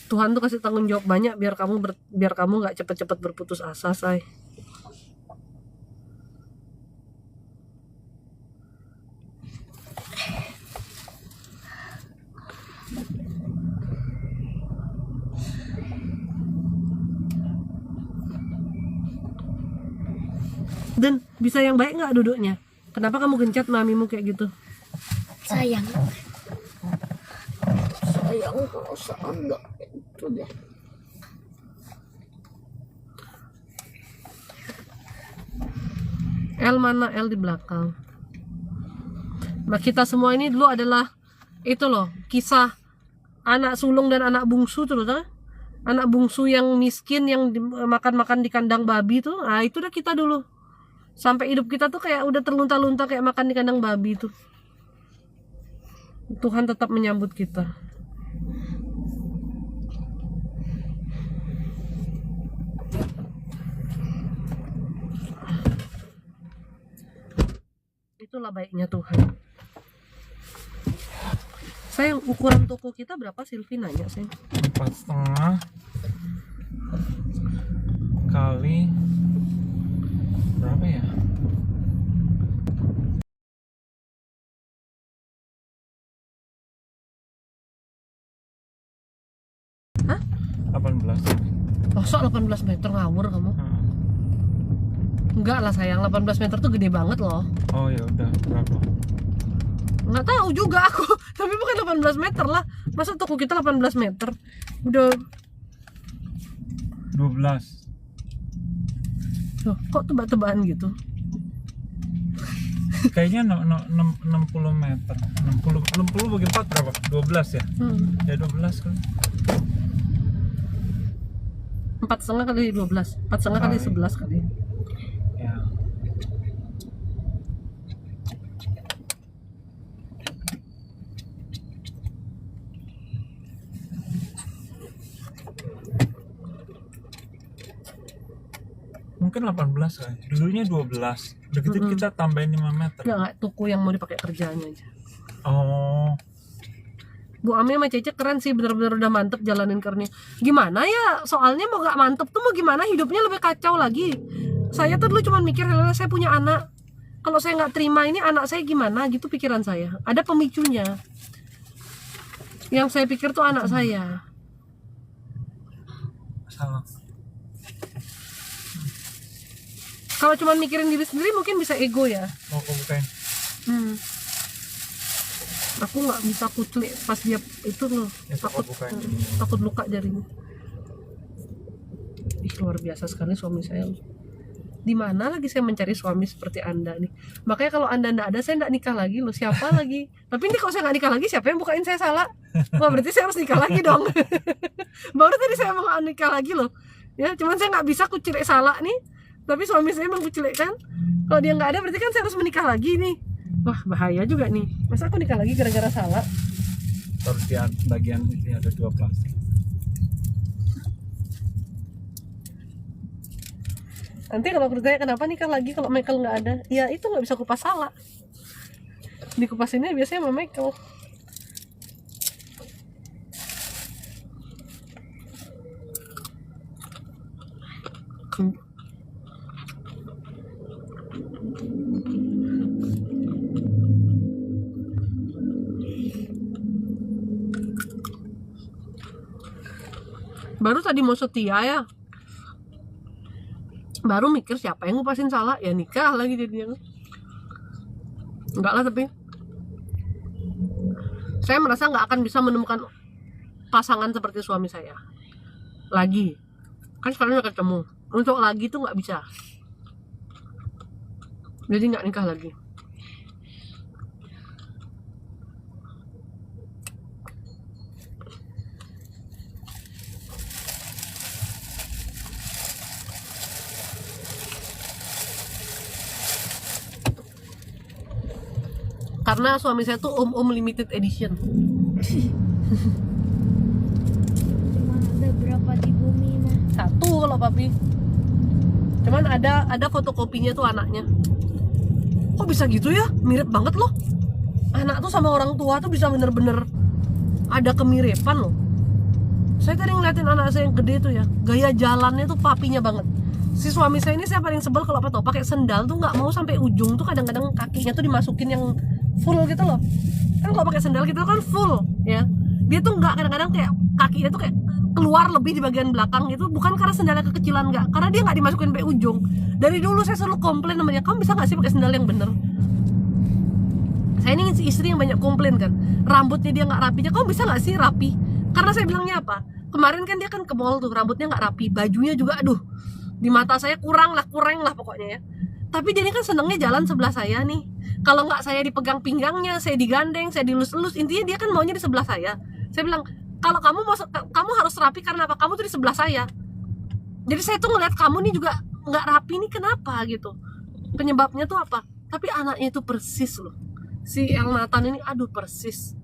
Speaker 1: Tuhan tuh kasih tanggung jawab banyak biar kamu nggak cepet-cepet berputus asa, say. Dan bisa yang baik nggak duduknya? Kenapa kamu gencet mamimu kayak gitu?
Speaker 2: Sayang. Sayang kalau enggak itu deh.
Speaker 1: L mana? L di belakang. Nah, kita semua ini dulu adalah itu loh, kisah anak sulung dan anak bungsu tuh loh, anak bungsu yang miskin yang makan-makan di kandang babi tuh. Nah, itu udah kita dulu. Sampai hidup kita tuh kayak udah terlunta-lunta kayak makan di kandang babi tuh. Tuhan tetap menyambut kita. Itulah baiknya Tuhan. Sayang, ukuran toko kita berapa Silvi nanya sayang?
Speaker 3: 4,5 kali Berapa ya?
Speaker 1: Hah?
Speaker 3: 18.
Speaker 1: Masa 18 meter ngawur kamu?
Speaker 3: Heeh.
Speaker 1: Enggak lah sayang, 18 meter tuh gede banget loh.
Speaker 3: Oh ya udah, berapa?
Speaker 1: Nggak tahu juga aku, tapi bukan 18 meter lah. Masa toko kita 18 meter? Udah,
Speaker 3: 12.
Speaker 1: loh, kok tebak-tebakan gitu?
Speaker 3: Kayaknya 60 meter. 60 bagi 4 berapa? 12 ya? Ya 12 kan.
Speaker 1: 4,5 kali 12, 4,5 kali 11 kali.
Speaker 3: Ya. Mungkin 18 kan. Dulunya 12. Udah gitu kita tambahin 5 meter.
Speaker 1: Enggak, tuku yang mau dipakai kerjanya aja.
Speaker 3: Oh.
Speaker 1: Bu Ami sama Cece keren sih, bener-bener udah mantep jalanin kernya. Gimana ya, soalnya mau gak mantep tuh mau gimana, hidupnya lebih kacau lagi. Saya tuh dulu cuma mikir, saya punya anak, kalau saya nggak terima ini anak saya gimana gitu pikiran saya. Ada pemicunya. Yang saya pikir tuh anak saya.
Speaker 3: Salah.
Speaker 1: Kalau cuma mikirin diri sendiri mungkin bisa ego ya.
Speaker 3: Mau aku bukain.
Speaker 1: Aku nggak bisa kuclik pas dia itu loh,
Speaker 3: Ya,
Speaker 1: takut
Speaker 3: bukain.
Speaker 1: takut luka jarinya. Ih, luar biasa sekali suami saya. Di mana lagi saya mencari suami seperti Anda nih? Makanya kalau Anda nggak ada, saya nggak nikah lagi loh. Siapa lagi? Tapi ini kalau saya nggak nikah lagi, siapa yang bukain saya salah? Wah, berarti saya harus nikah lagi dong. Baru tadi saya mau nikah lagi loh. Ya, cuman saya nggak bisa kucilek salah nih. Tapi suami saya emang kucilek kan. Kalau dia nggak ada, berarti kan saya harus menikah lagi nih. Wah, bahaya juga nih. Masa aku nikah lagi gara-gara salah?
Speaker 3: Terus di bagian ini ada 2 plastik.
Speaker 1: Nanti kalau bertanya kenapa nikah lagi kalau Michael nggak ada, ya itu nggak bisa kupas salah. Dikupasinnya biasanya sama Michael. Baru tadi mau setia ya, baru mikir siapa yang ngupasin salah, ya nikah lagi jadinya. Enggak lah, tapi saya merasa nggak akan bisa menemukan pasangan seperti suami saya lagi. Kan sekarang udah ketemu, untuk lagi tuh nggak bisa, jadi nggak nikah lagi. Karena suami saya tuh om limited edition.
Speaker 2: Cuma ada berapa di bumi mah?
Speaker 1: Satu kalau papi. Cuman ada fotokopinya tuh anaknya. Kok bisa gitu ya? Mirip banget loh. Anak tuh sama orang tua tuh bisa bener-bener ada kemiripan loh. Saya tadi ngeliatin anak saya yang gede tuh ya, gaya jalannya tuh papinya banget. Si suami saya ini saya paling sebel kalau apa tau, pakai sendal tuh nggak mau sampai ujung tuh, kadang-kadang kakinya tuh dimasukin yang full gitu loh. Kan kalau pakai sendal gitu kan full ya. Dia tuh nggak, kadang-kadang kayak kakinya tuh kayak keluar lebih di bagian belakang gitu, bukan karena sendalnya kekecilan, nggak, karena dia nggak dimasukin sampai ujung. Dari dulu saya selalu komplain namanya, kamu bisa nggak sih pakai sendal yang bener? Saya ini istri yang banyak komplain kan, rambutnya dia nggak rapinya, kamu bisa nggak sih rapi? Karena saya bilangnya apa? Kemarin kan dia kan ke mall tuh, rambutnya nggak rapi, bajunya juga aduh, di mata saya kurang lah pokoknya ya. Tapi dia ini kan senengnya jalan sebelah saya nih. Kalau nggak saya dipegang pinggangnya, saya digandeng, saya dilus-elus, intinya dia kan maunya di sebelah saya. Saya bilang, kalau kamu harus rapi karena apa? Kamu tuh di sebelah saya. Jadi saya tuh ngeliat kamu nih juga nggak rapi nih, kenapa gitu? Penyebabnya tuh apa? Tapi anaknya itu persis loh. Si El Nathan ini aduh persis.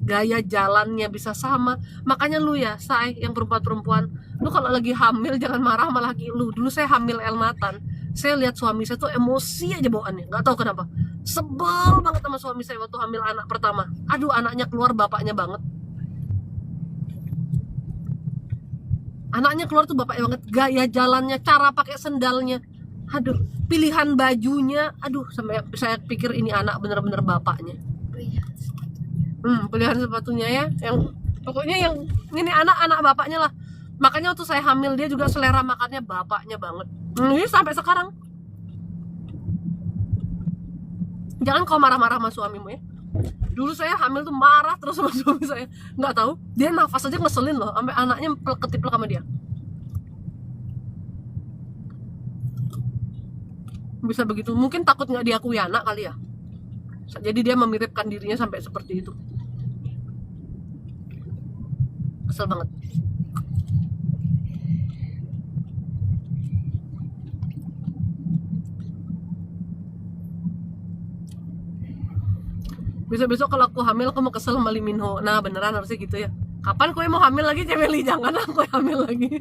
Speaker 1: Gaya jalannya bisa sama. Makanya lu ya, say, yang perempuan-perempuan, lu kalau lagi hamil jangan marah sama laki lu. Dulu saya hamil El Nathan, saya lihat suami saya tuh emosi aja bawaannya, nggak tahu kenapa. Sebel banget sama suami saya waktu hamil anak pertama. Aduh, anaknya keluar bapaknya banget. Anaknya keluar tuh bapaknya banget. Gaya jalannya, cara pakai sendalnya. Aduh, pilihan bajunya, aduh, sampai saya pikir ini anak bener-bener bapaknya. Pilihan sepatunya ya, yang pokoknya yang ini anak bapaknya lah. Makanya waktu saya hamil dia juga selera makannya bapaknya banget. Ini sampai sekarang. Jangan kau marah-marah sama suamimu ya. Dulu saya hamil tuh marah terus sama suami saya. Nggak tahu, dia nafas aja ngeselin loh, sampai anaknya ketiplek sama dia. Bisa begitu, mungkin takut nggak diakui anak kali ya. Jadi dia memiripkan dirinya sampai seperti itu. Kesel banget. Besok-besok kalau aku hamil aku mau kesel sama Lee Min Ho. Nah beneran harusnya gitu ya. Kapan kowe mau hamil lagi Cemeli? Jangan aku hamil lagi.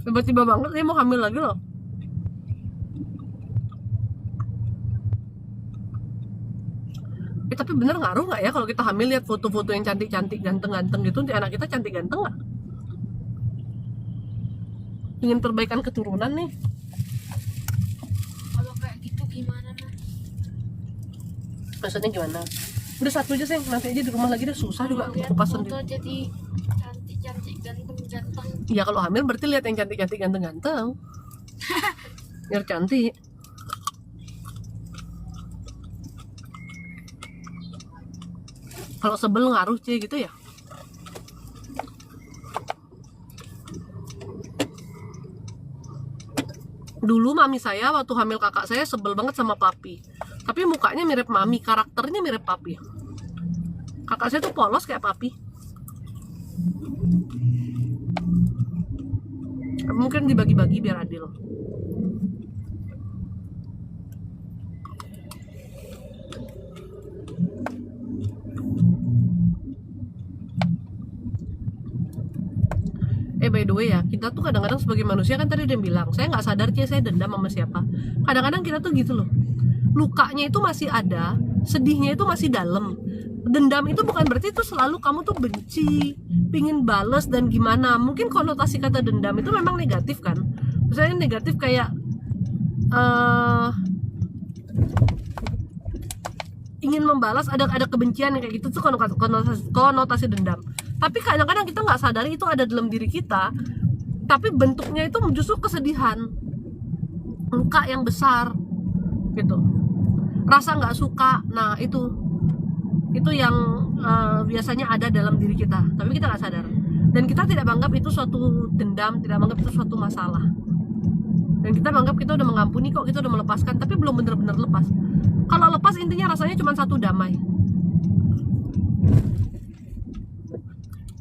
Speaker 1: Tiba-tiba banget dia mau hamil lagi loh. Tapi bener ngaruh nggak ya kalau kita hamil lihat foto-foto yang cantik-cantik, ganteng-ganteng gitu, nanti anak kita cantik ganteng nggak? Ingin perbaikan keturunan nih.
Speaker 2: Kalau kayak gitu gimana nah?
Speaker 1: Maksudnya gimana? Udah satu aja sih, nanti aja di rumah lagi deh, susah juga
Speaker 2: Lihat
Speaker 1: kupas
Speaker 2: foto
Speaker 1: sendiri.
Speaker 2: jadi cantik-cantik ganteng-ganteng.
Speaker 1: Ya kalau hamil berarti lihat yang cantik-cantik ganteng-ganteng. Biar cantik. Kalau sebel ngaruh sih gitu ya. Dulu mami saya waktu hamil kakak saya sebel banget sama papi. Tapi mukanya mirip mami, karakternya mirip papi. Kakak saya tuh polos kayak papi. Mungkin dibagi-bagi biar adil. By the way ya, kita tuh kadang-kadang sebagai manusia kan tadi dia bilang, saya nggak sadar sih saya dendam sama siapa. Kadang-kadang kita tuh gitu loh. Lukanya itu masih ada, sedihnya itu masih dalam. Dendam itu bukan berarti itu selalu kamu tuh benci, pingin bales dan gimana. Mungkin konotasi kata dendam itu memang negatif kan. Misalnya negatif kayak ingin membalas, ada kebencian yang kayak gitu tuh konotasi dendam. Tapi kadang-kadang kita nggak sadari itu ada dalam diri kita, tapi bentuknya itu justru kesedihan, luka yang besar gitu, rasa nggak suka. Nah itu yang biasanya ada dalam diri kita, tapi kita nggak sadar, dan kita tidak menganggap itu suatu dendam, tidak menganggap itu suatu masalah, dan kita menganggap kita udah mengampuni kok, kita udah melepaskan, tapi belum benar-benar lepas. Kalau lepas intinya rasanya cuma satu, damai.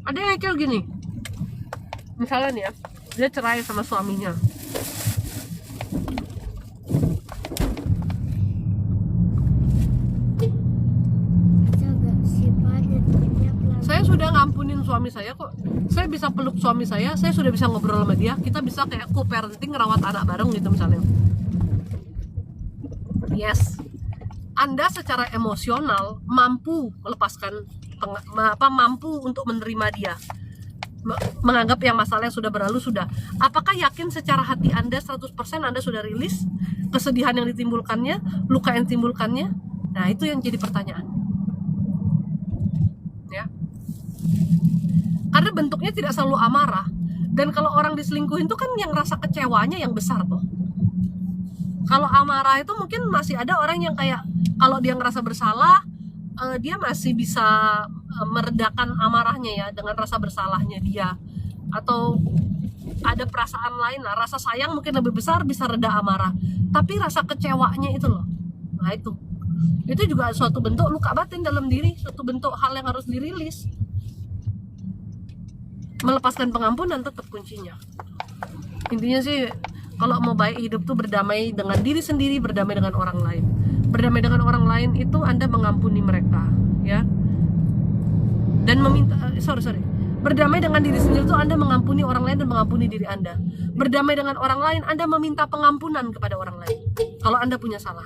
Speaker 1: Ada yang kayak gini, misalnya nih ya, dia cerai sama suaminya. Saya sudah ngampunin suami saya kok. Saya bisa peluk suami saya sudah bisa ngobrol sama dia, kita bisa kayak co-parenting, ngerawat anak bareng gitu misalnya. Yes, Anda secara emosional mampu melepaskan, mampu untuk menerima dia, menganggap yang masalah yang sudah berlalu sudah. Apakah yakin secara hati Anda 100% Anda sudah rilis kesedihan yang ditimbulkannya, luka yang ditimbulkannya? Nah itu yang jadi pertanyaan ya. Karena bentuknya tidak selalu amarah, dan kalau orang diselingkuhin itu kan yang rasa kecewanya yang besar tuh. Kalau amarah itu mungkin masih ada orang yang kayak kalau dia ngerasa bersalah, dia masih bisa meredakan amarahnya ya dengan rasa bersalahnya dia, atau ada perasaan lain lah, rasa sayang mungkin lebih besar bisa reda amarah, tapi rasa kecewanya itu loh, nah itu juga suatu bentuk luka batin dalam diri, suatu bentuk hal yang harus dirilis. Melepaskan pengampunan tetap kuncinya. Intinya sih kalau mau baik hidup tuh berdamai dengan diri sendiri, berdamai dengan orang lain. Berdamai dengan orang lain itu Anda mengampuni mereka ya, dan meminta berdamai dengan diri sendiri itu Anda mengampuni orang lain dan mengampuni diri Anda. Berdamai dengan orang lain, Anda meminta pengampunan kepada orang lain kalau Anda punya salah.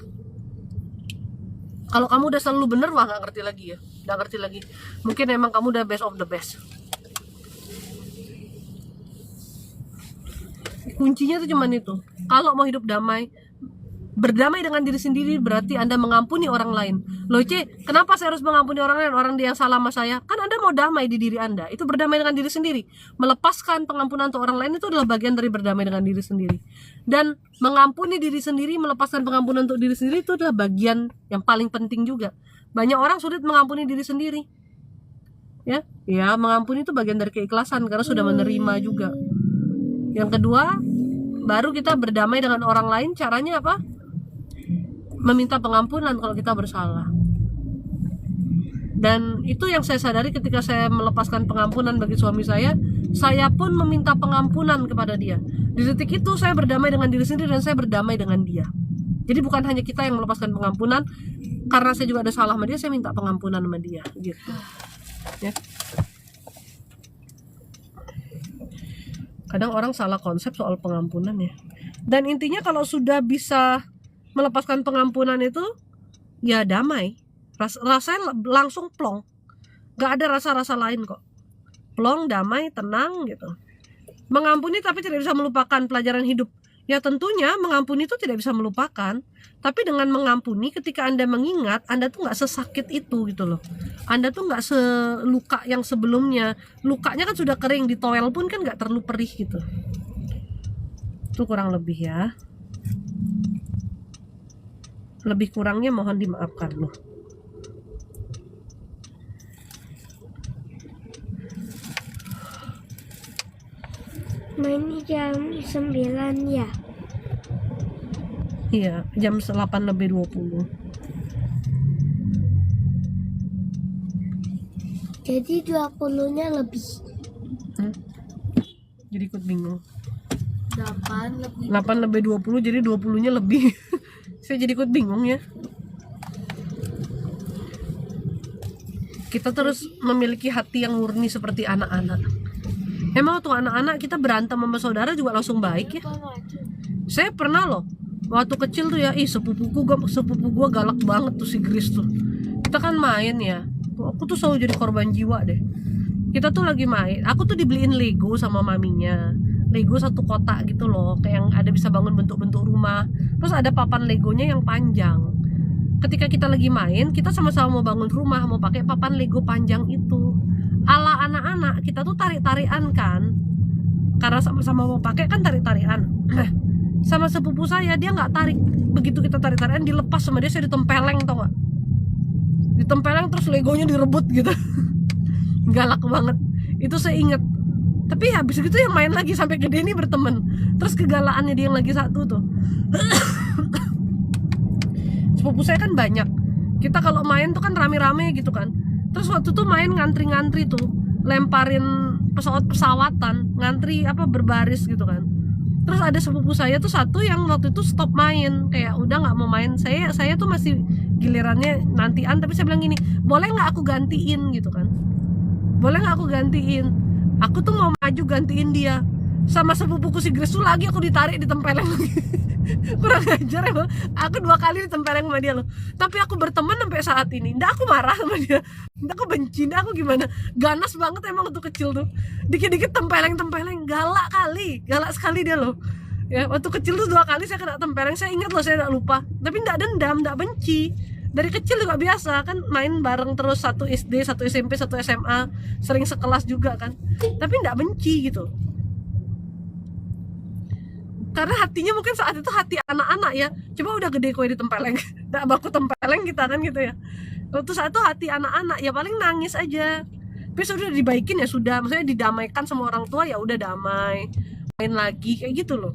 Speaker 1: Kalau kamu udah selalu bener, wah nggak ngerti lagi ya, nggak ngerti lagi. Mungkin emang kamu udah best of the best. Kuncinya tuh cuman itu. Kalau mau hidup damai, berdamai dengan diri sendiri berarti Anda mengampuni orang lain. Loh kenapa saya harus mengampuni orang lain? Orang dia yang salah sama saya. Kan Anda mau damai di diri Anda. Itu berdamai dengan diri sendiri. Melepaskan pengampunan untuk orang lain itu adalah bagian dari berdamai dengan diri sendiri. Dan mengampuni diri sendiri, melepaskan pengampunan untuk diri sendiri itu adalah bagian yang paling penting juga. Banyak orang sulit mengampuni diri sendiri. Ya, mengampuni itu bagian dari keikhlasan karena sudah menerima juga. Yang kedua, baru kita berdamai dengan orang lain. Caranya apa? Meminta pengampunan kalau kita bersalah. Dan itu yang saya sadari ketika saya melepaskan pengampunan bagi suami saya pun meminta pengampunan kepada dia. Di detik itu saya berdamai dengan diri sendiri dan saya berdamai dengan dia. Jadi bukan hanya kita yang melepaskan pengampunan, karena saya juga ada salah sama dia, saya minta pengampunan sama dia gitu. Ya. Kadang orang salah konsep soal pengampunan ya. Dan intinya kalau sudah bisa melepaskan pengampunan itu ya damai, rasanya langsung plong, gak ada rasa-rasa lain kok, plong, damai, tenang gitu. Mengampuni tapi tidak bisa melupakan pelajaran hidup. Ya tentunya mengampuni itu tidak bisa melupakan, tapi dengan mengampuni ketika Anda mengingat, Anda tuh gak sesakit itu gitu loh. Anda tuh gak seluka yang sebelumnya. Lukanya kan sudah kering, ditowel pun kan gak terlalu perih gitu. Itu kurang lebih ya. Lebih kurangnya mohon dimaafkan loh.
Speaker 2: Nah ini jam 9 ya.
Speaker 1: Iya, jam 8:20.
Speaker 2: Jadi 20-nya lebih.
Speaker 1: Jadi ikut bingung.
Speaker 2: 8
Speaker 1: lebih 20 jadi 20-nya lebih. Saya jadi ikut bingung ya. Kita terus memiliki hati yang murni seperti anak-anak. Emang waktu anak-anak kita berantem sama saudara juga langsung baik ya. Saya pernah loh waktu kecil tuh ya, sepupu gua galak banget tuh si Gris tuh. Kita kan main ya. Aku tuh selalu jadi korban jiwa deh. Kita tuh lagi main, aku tuh dibeliin Lego sama maminya. Lego satu kotak gitu loh, kayak yang ada bisa bangun bentuk-bentuk rumah. Terus ada papan Legonya yang panjang. Ketika kita lagi main, kita sama-sama mau bangun rumah, mau pakai papan Lego panjang itu. Ala anak-anak, kita tuh tarik-tarian kan. Karena sama-sama mau pakai kan tarik-tarian. Sama sepupu saya, dia nggak tarik. Begitu kita tarik-tarian, dilepas sama dia, saya ditempeleng, tau gak? Ditempeleng terus Legonya direbut gitu. Galak banget. Itu saya inget. Tapi habis itu yang main lagi sampai gede ini berteman. Terus kegalaannya dia yang lagi satu tuh. Sepupu saya kan banyak. Kita kalau main tuh kan rame-rame gitu kan. Terus waktu tuh main ngantri-ngantri tuh, lemparin pesawat-pesawatan, ngantri berbaris gitu kan. Terus ada sepupu saya tuh satu yang waktu itu stop main, kayak udah nggak mau main. Saya tuh masih gilirannya nantian, tapi saya bilang gini, boleh nggak aku gantiin gitu kan? Boleh nggak aku gantiin? Aku tuh mau maju gantiin dia. Sama sepupuku si Grace tuh lagi aku ditarik, ditempeleng lagi. Kurang ajar emang. Aku 2 kali ditempeleng sama dia loh. Tapi aku berteman sampai saat ini. Nggak aku marah sama dia. Nggak aku benci. Nggak aku gimana. Ganas banget emang waktu kecil tuh. Dikit-dikit tempeleng. Galak kali. Galak sekali dia loh. Ya, waktu kecil tuh 2 kali saya kena tempeleng. Saya ingat loh, saya nggak lupa. Tapi nggak dendam, nggak benci. Dari kecil juga biasa kan, main bareng terus, 1 SD, 1 SMP, 1 SMA, sering sekelas juga kan. Tapi nggak benci gitu. Karena hatinya mungkin saat itu hati anak-anak ya. Coba udah gede kue ditempeleng, nggak baku tempeleng kita kan gitu ya. Waktu saat itu hati anak-anak ya paling nangis aja. Tapi sudah dibaikin ya sudah, maksudnya didamaikan sama orang tua ya udah damai, main lagi kayak gitu loh.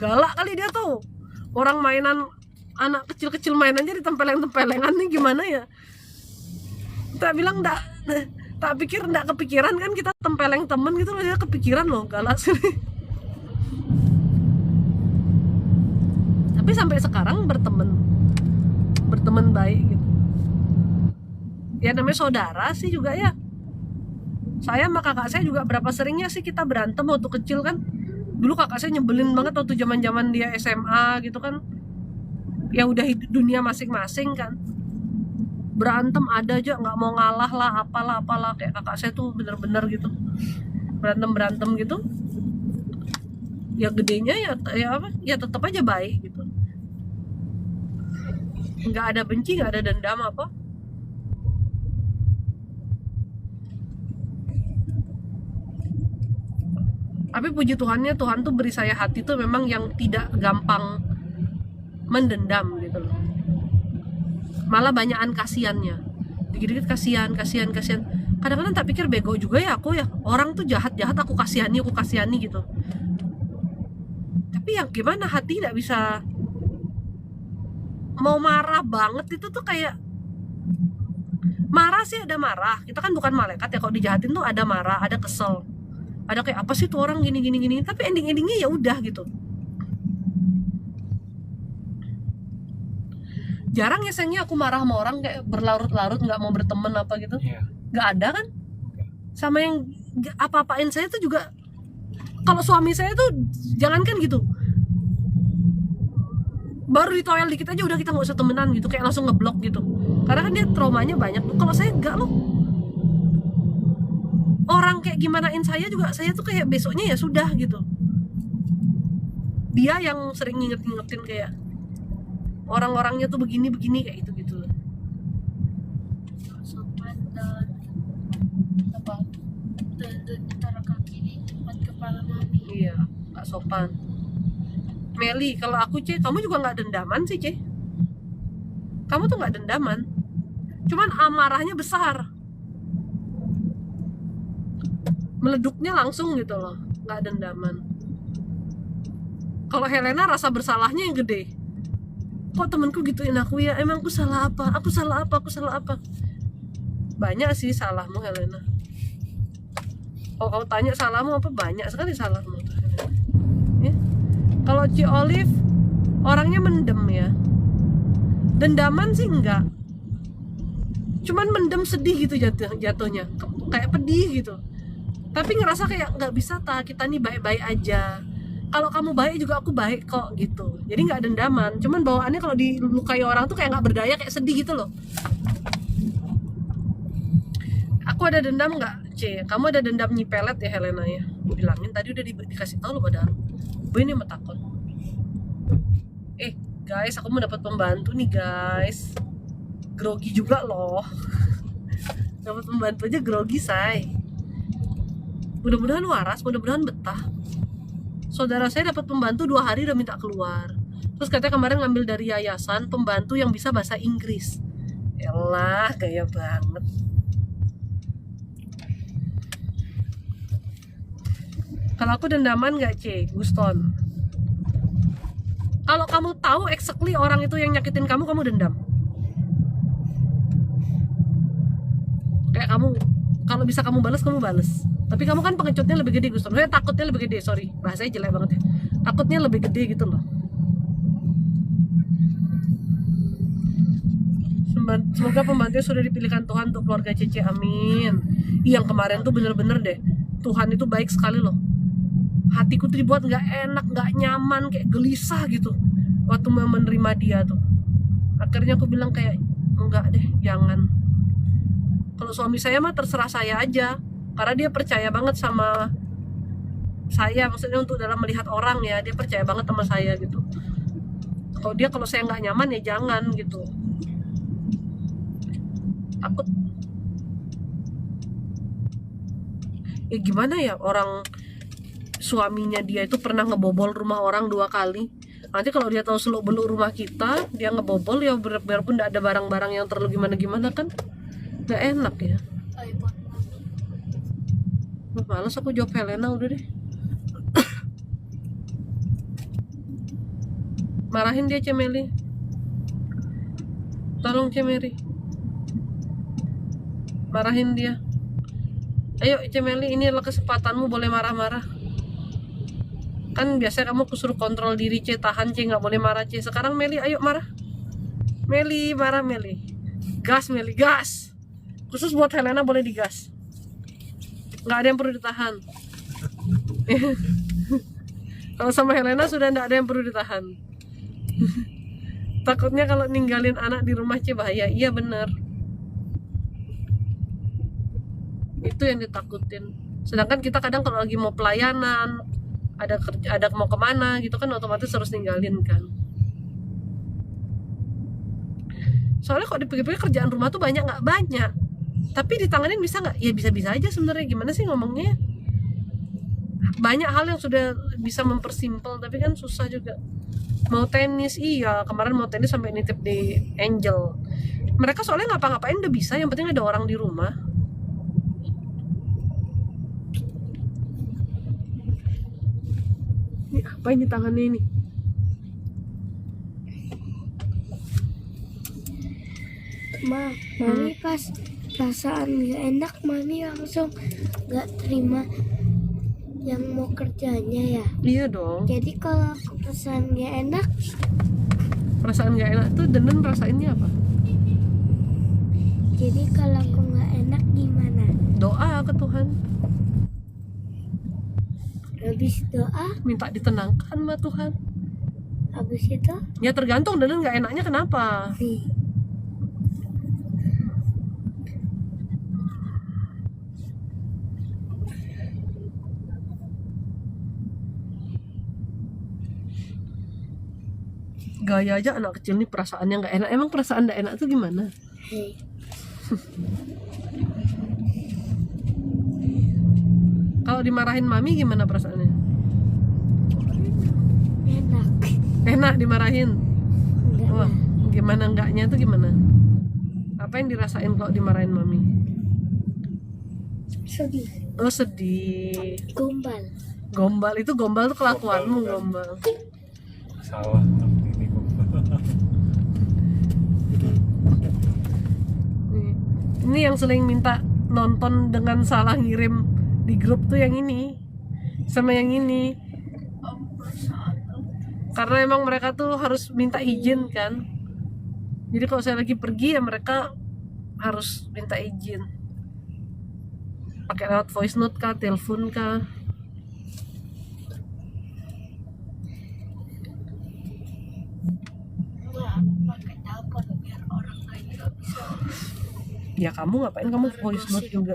Speaker 1: Galak kali dia tuh. Orang mainan anak kecil-kecil main aja ditempeleng-tempelengan nih gimana ya. Tak bilang tak pikir enggak kepikiran kan kita tempeleng temen gitu loh, dia kepikiran loh, galak sih. Tapi sampai sekarang berteman baik gitu. Ya namanya saudara sih juga ya. Saya sama kakak saya juga berapa seringnya sih kita berantem waktu kecil kan. Dulu kakak saya nyebelin banget waktu zaman-zaman dia SMA gitu kan. Ya udah hidup dunia masing-masing kan. Berantem ada aja, nggak mau ngalah lah, apalah kayak kakak saya tuh bener-bener gitu. Berantem gitu. ya gedenya ya apa ya tetap aja baik gitu, nggak ada benci, nggak ada dendam apa. Tapi puji Tuhannya, Tuhan tuh beri saya hati tuh memang yang tidak gampang mendendam gitu loh. Malah banyakan kasihannya. Dikit-dikit kasihan. Kadang-kadang tak pikir bego juga ya aku ya. Orang tuh jahat-jahat aku kasihani gitu. Tapi yang gimana hati tidak bisa mau marah banget itu tuh kayak marah sih ada marah. Kita kan bukan malaikat ya, kalau dijahatin tuh ada marah, ada kesel. Ada kayak apa sih tuh orang gini, tapi endingnya ya udah gitu. Jarang ya sayangnya aku marah sama orang kayak berlarut-larut nggak mau berteman apa gitu.
Speaker 3: Iya.
Speaker 1: Nggak ada kan. Sama yang apa-apain saya tuh juga, kalau suami saya tuh jangankan gitu, baru ditoel dikit aja udah kita nggak usah temenan gitu, kayak langsung ngeblok gitu, karena kan dia traumanya banyak tuh. Kalau saya enggak loh, orang kayak gimanain saya juga saya tuh kayak besoknya ya sudah gitu. Dia yang sering ngingetin kayak orang-orangnya tuh begini kayak gitu
Speaker 2: Sopan dan apa? Dan taruh kaki di tempat kepala mami.
Speaker 1: Iya, nggak sopan. Meli, kalau aku kamu juga nggak dendaman sih kamu tuh nggak dendaman, cuman amarahnya besar, meleduknya langsung gitu loh, nggak dendaman. Kalau Helena rasa bersalahnya yang gede. Kok temenku gituin aku ya, emang aku salah apa? Banyak sih salahmu Helena. Oh, kamu tanya salahmu apa, banyak sekali salahmu ya. Kalau Ci Olive orangnya mendem ya, dendaman sih enggak, cuman mendem sedih gitu jatuhnya kayak pedih gitu. Tapi ngerasa kayak nggak bisa kita nih baik-baik aja, kalau kamu baik juga aku baik kok gitu. Jadi nggak dendaman, cuman bawaannya kalau dilukai orang tuh kayak nggak berdaya, kayak sedih gitu loh. Aku ada dendam nggak, kamu ada dendam nyipelet ya Helena ya, bilangin tadi udah dikasih tahu loh padahal. Bu ini mau takut. Guys, aku mau dapat pembantu nih guys, grogi juga loh. Dapat pembantu aja grogi say. Mudah-mudahan waras, mudah-mudahan betah. Saudara saya dapat pembantu 2 hari udah minta keluar. Terus katanya kemarin ngambil dari yayasan pembantu yang bisa bahasa Inggris. Yalah, gaya banget. Kalau aku dendaman nggak Guston? Kalau kamu tahu exactly orang itu yang nyakitin kamu dendam. Kayak kamu, kalau bisa kamu balas. Tapi kamu kan pengecutnya lebih gede Guston. Saya takutnya lebih gede, sorry, bahasanya jelek banget ya. Takutnya lebih gede gitu loh. Semoga pembantunya sudah dipilihkan Tuhan untuk keluarga Cece, amin. Yang kemarin tuh bener-bener deh, Tuhan itu baik sekali loh. Hatiku tuh dibuat nggak enak, nggak nyaman, kayak gelisah gitu waktu menerima dia tuh. Akhirnya aku bilang kayak enggak deh, jangan. Kalau suami saya mah terserah saya aja, karena dia percaya banget sama saya, maksudnya untuk dalam melihat orang ya, dia percaya banget sama saya gitu. Kalau saya nggak nyaman ya jangan gitu. Takut ya gimana ya, orang suaminya dia itu pernah ngebobol rumah orang 2 kali. Nanti kalau dia tahu seluk beluk rumah kita, dia ngebobol ya, biarpun tidak ada barang-barang yang terlalu gimana kan nggak enak ya. Males aku jawab Helena, udah deh. Marahin dia Cemeli, tolong Cemeli, marahin dia. Ayo Cemeli, ini adalah kesempatanmu, boleh marah-marah. Kan biasanya kamu suruh kontrol diri tahan nggak boleh marah Sekarang Meli, ayo marah. Meli, marah Meli. Gas Meli, gas. Khusus buat Helena boleh digas. Nggak ada yang perlu ditahan. Kalau sama Helena sudah nggak ada yang perlu ditahan. Takutnya kalau ninggalin anak di rumah bahaya. Iya bener, itu yang ditakutin. Sedangkan kita kadang kalau lagi mau pelayanan, ada mau kemana gitu kan, otomatis harus ninggalin kan. Soalnya kok dipikir-pikir kerjaan rumah tuh banyak nggak banyak, tapi ditanganin bisa nggak? Ya bisa-bisa aja sebenarnya. Gimana sih ngomongnya? Banyak hal yang sudah bisa mempersimpel, tapi kan susah juga. Mau tenis, iya kemarin mau tenis sampai nitip di Angel. Mereka soalnya ngapa-ngapain udah bisa, yang penting ada orang di rumah. Ini apa ini tangannya ini?
Speaker 2: Mami pas perasaan gak enak, mami langsung gak terima yang mau kerjanya ya.
Speaker 1: Iya dong.
Speaker 2: Jadi kalau aku perasaan gak enak,
Speaker 1: Perasaan gak enak tuh Denen rasainnya apa?
Speaker 2: jadi kalau aku gak enak gimana?
Speaker 1: Doa ke Tuhan,
Speaker 2: Habis doa,
Speaker 1: minta ditenangkan sama Tuhan.
Speaker 2: habis itu
Speaker 1: Ya tergantung Denen gak enaknya kenapa.
Speaker 2: nih.
Speaker 1: Gaya aja anak kecil nih perasaannya nggak enak. Emang perasaan nggak enak tuh gimana?
Speaker 2: Hei,
Speaker 1: Kalau dimarahin mami gimana perasaannya?
Speaker 2: enak.
Speaker 1: Enak dimarahin.
Speaker 2: Enggak
Speaker 1: Wah,
Speaker 2: lah.
Speaker 1: gimana enggaknya tuh gimana? Apa yang dirasain kalau dimarahin mami?
Speaker 2: Sedih.
Speaker 1: Oh sedih.
Speaker 2: Gombal.
Speaker 1: Gombal itu gombal tuh kelakuanmu gombal.
Speaker 3: Salah ini kok.
Speaker 1: Ini yang sering minta nonton dengan salah ngirim di grup tuh yang ini sama yang ini. Karena emang mereka tuh harus minta izin kan. Jadi kalau saya lagi pergi ya mereka harus minta izin. Pakai lewat voice note kah, telepon kah.
Speaker 2: Pakai telepon biar orang lain nggak bisa.
Speaker 1: Ya kamu ngapain kamu voice note juga?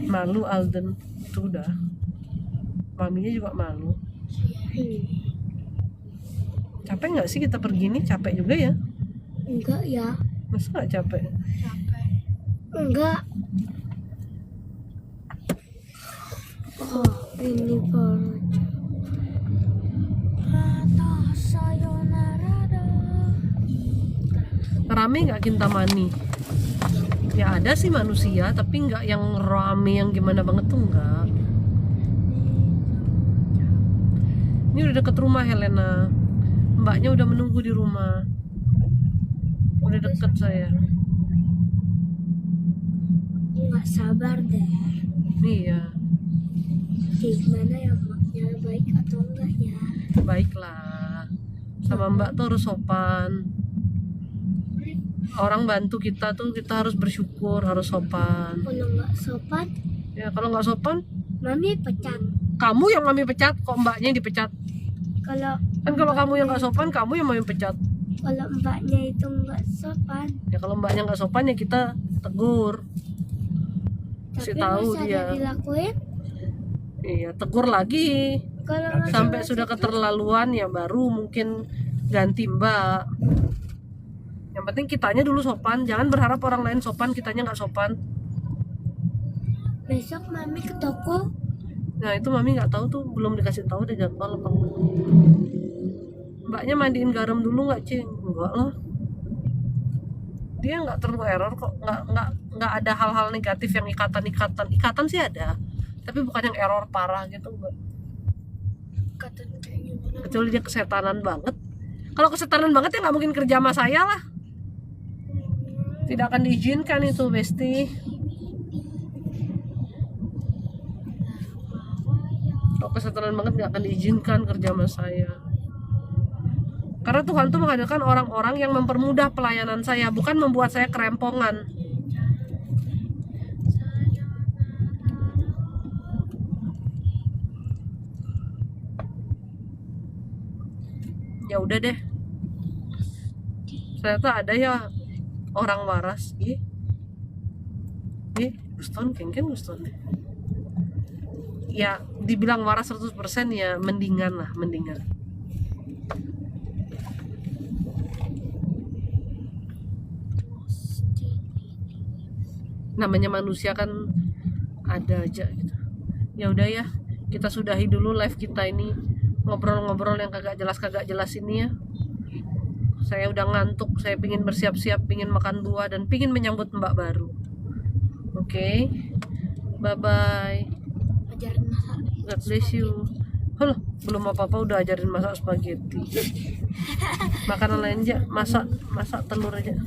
Speaker 1: Malu Alden. Tuh udah. Maminya juga malu. Capek nggak sih kita pergi nih? Capek juga ya?
Speaker 2: Enggak ya.
Speaker 1: Masa nggak capek?
Speaker 2: Capek. Enggak. Oh, ini baru. Kata sayonara dah.
Speaker 1: Rame nggak Kintamani? Ya ada sih manusia, tapi nggak yang rame yang gimana banget tuh nggak. Ini udah deket rumah Helena. Mbaknya udah menunggu di rumah. Udah deket saya.
Speaker 2: Nggak sabar deh.
Speaker 1: Iya,
Speaker 2: Gimana ya maknya, baik atau enggak ya?
Speaker 1: baiklah. Sama Mbak tuh harus sopan. Orang bantu kita tuh kita harus bersyukur, harus sopan.
Speaker 2: Kalau nggak sopan,
Speaker 1: Ya kalau nggak sopan,
Speaker 2: mami pecat.
Speaker 1: kamu yang mami pecat, kok mbaknya yang dipecat?
Speaker 2: Kalau
Speaker 1: Kan kalau kamu yang nggak sopan, kamu yang mami pecat.
Speaker 2: kalau mbaknya itu nggak sopan,
Speaker 1: Ya kalau mbaknya nggak sopan ya kita tegur. Kasih
Speaker 2: tapi
Speaker 1: tahu
Speaker 2: masa
Speaker 1: dia.
Speaker 2: ada dilakuin?
Speaker 1: Iya, tegur lagi.
Speaker 2: Kalau
Speaker 3: Nanti
Speaker 1: Sampai
Speaker 2: masalah
Speaker 1: sudah
Speaker 2: itu,
Speaker 1: keterlaluan ya baru mungkin ganti mbak. Yang penting kitanya dulu sopan, jangan berharap orang lain sopan, kitanya nggak sopan.
Speaker 2: besok mami ke toko.
Speaker 1: Nah itu mami nggak tahu tuh, belum dikasih tahu deh jadwal apa enggak. Mbaknya mandiin garam dulu nggak Cing? Enggak lah. Dia nggak terlalu error kok, nggak ada hal-hal negatif yang ikatan sih ada, tapi bukan yang error parah gitu enggak.
Speaker 2: Kata kayak gimana?
Speaker 1: Kecuali dia kesetanan banget. Kalau kesetanan banget ya nggak mungkin kerja sama saya lah. Tidak akan diizinkan itu Besti. Kalau kesetanan banget nggak akan diizinkan kerja sama saya. Karena Tuhan tuh menghadirkan orang-orang yang mempermudah pelayanan saya, bukan membuat saya kerempongan. Ya udah deh. Ternyata ada ya orang waras. Guston, kengken Guston deh. ya dibilang waras 100% ya mendingan lah, mendingan. Namanya manusia kan ada aja gitu. Ya udah ya, kita sudahi dulu live kita ini, ngobrol-ngobrol yang kagak jelas ini ya. Saya udah ngantuk, saya pingin bersiap-siap, pingin makan buah dan pingin menyambut mbak baru. Oke, bye bye.
Speaker 2: Ajarin masak.
Speaker 1: God bless you. Halo, belum apa-apa udah ajarin masak spaghetti. Makanan lain aja, masak telur aja.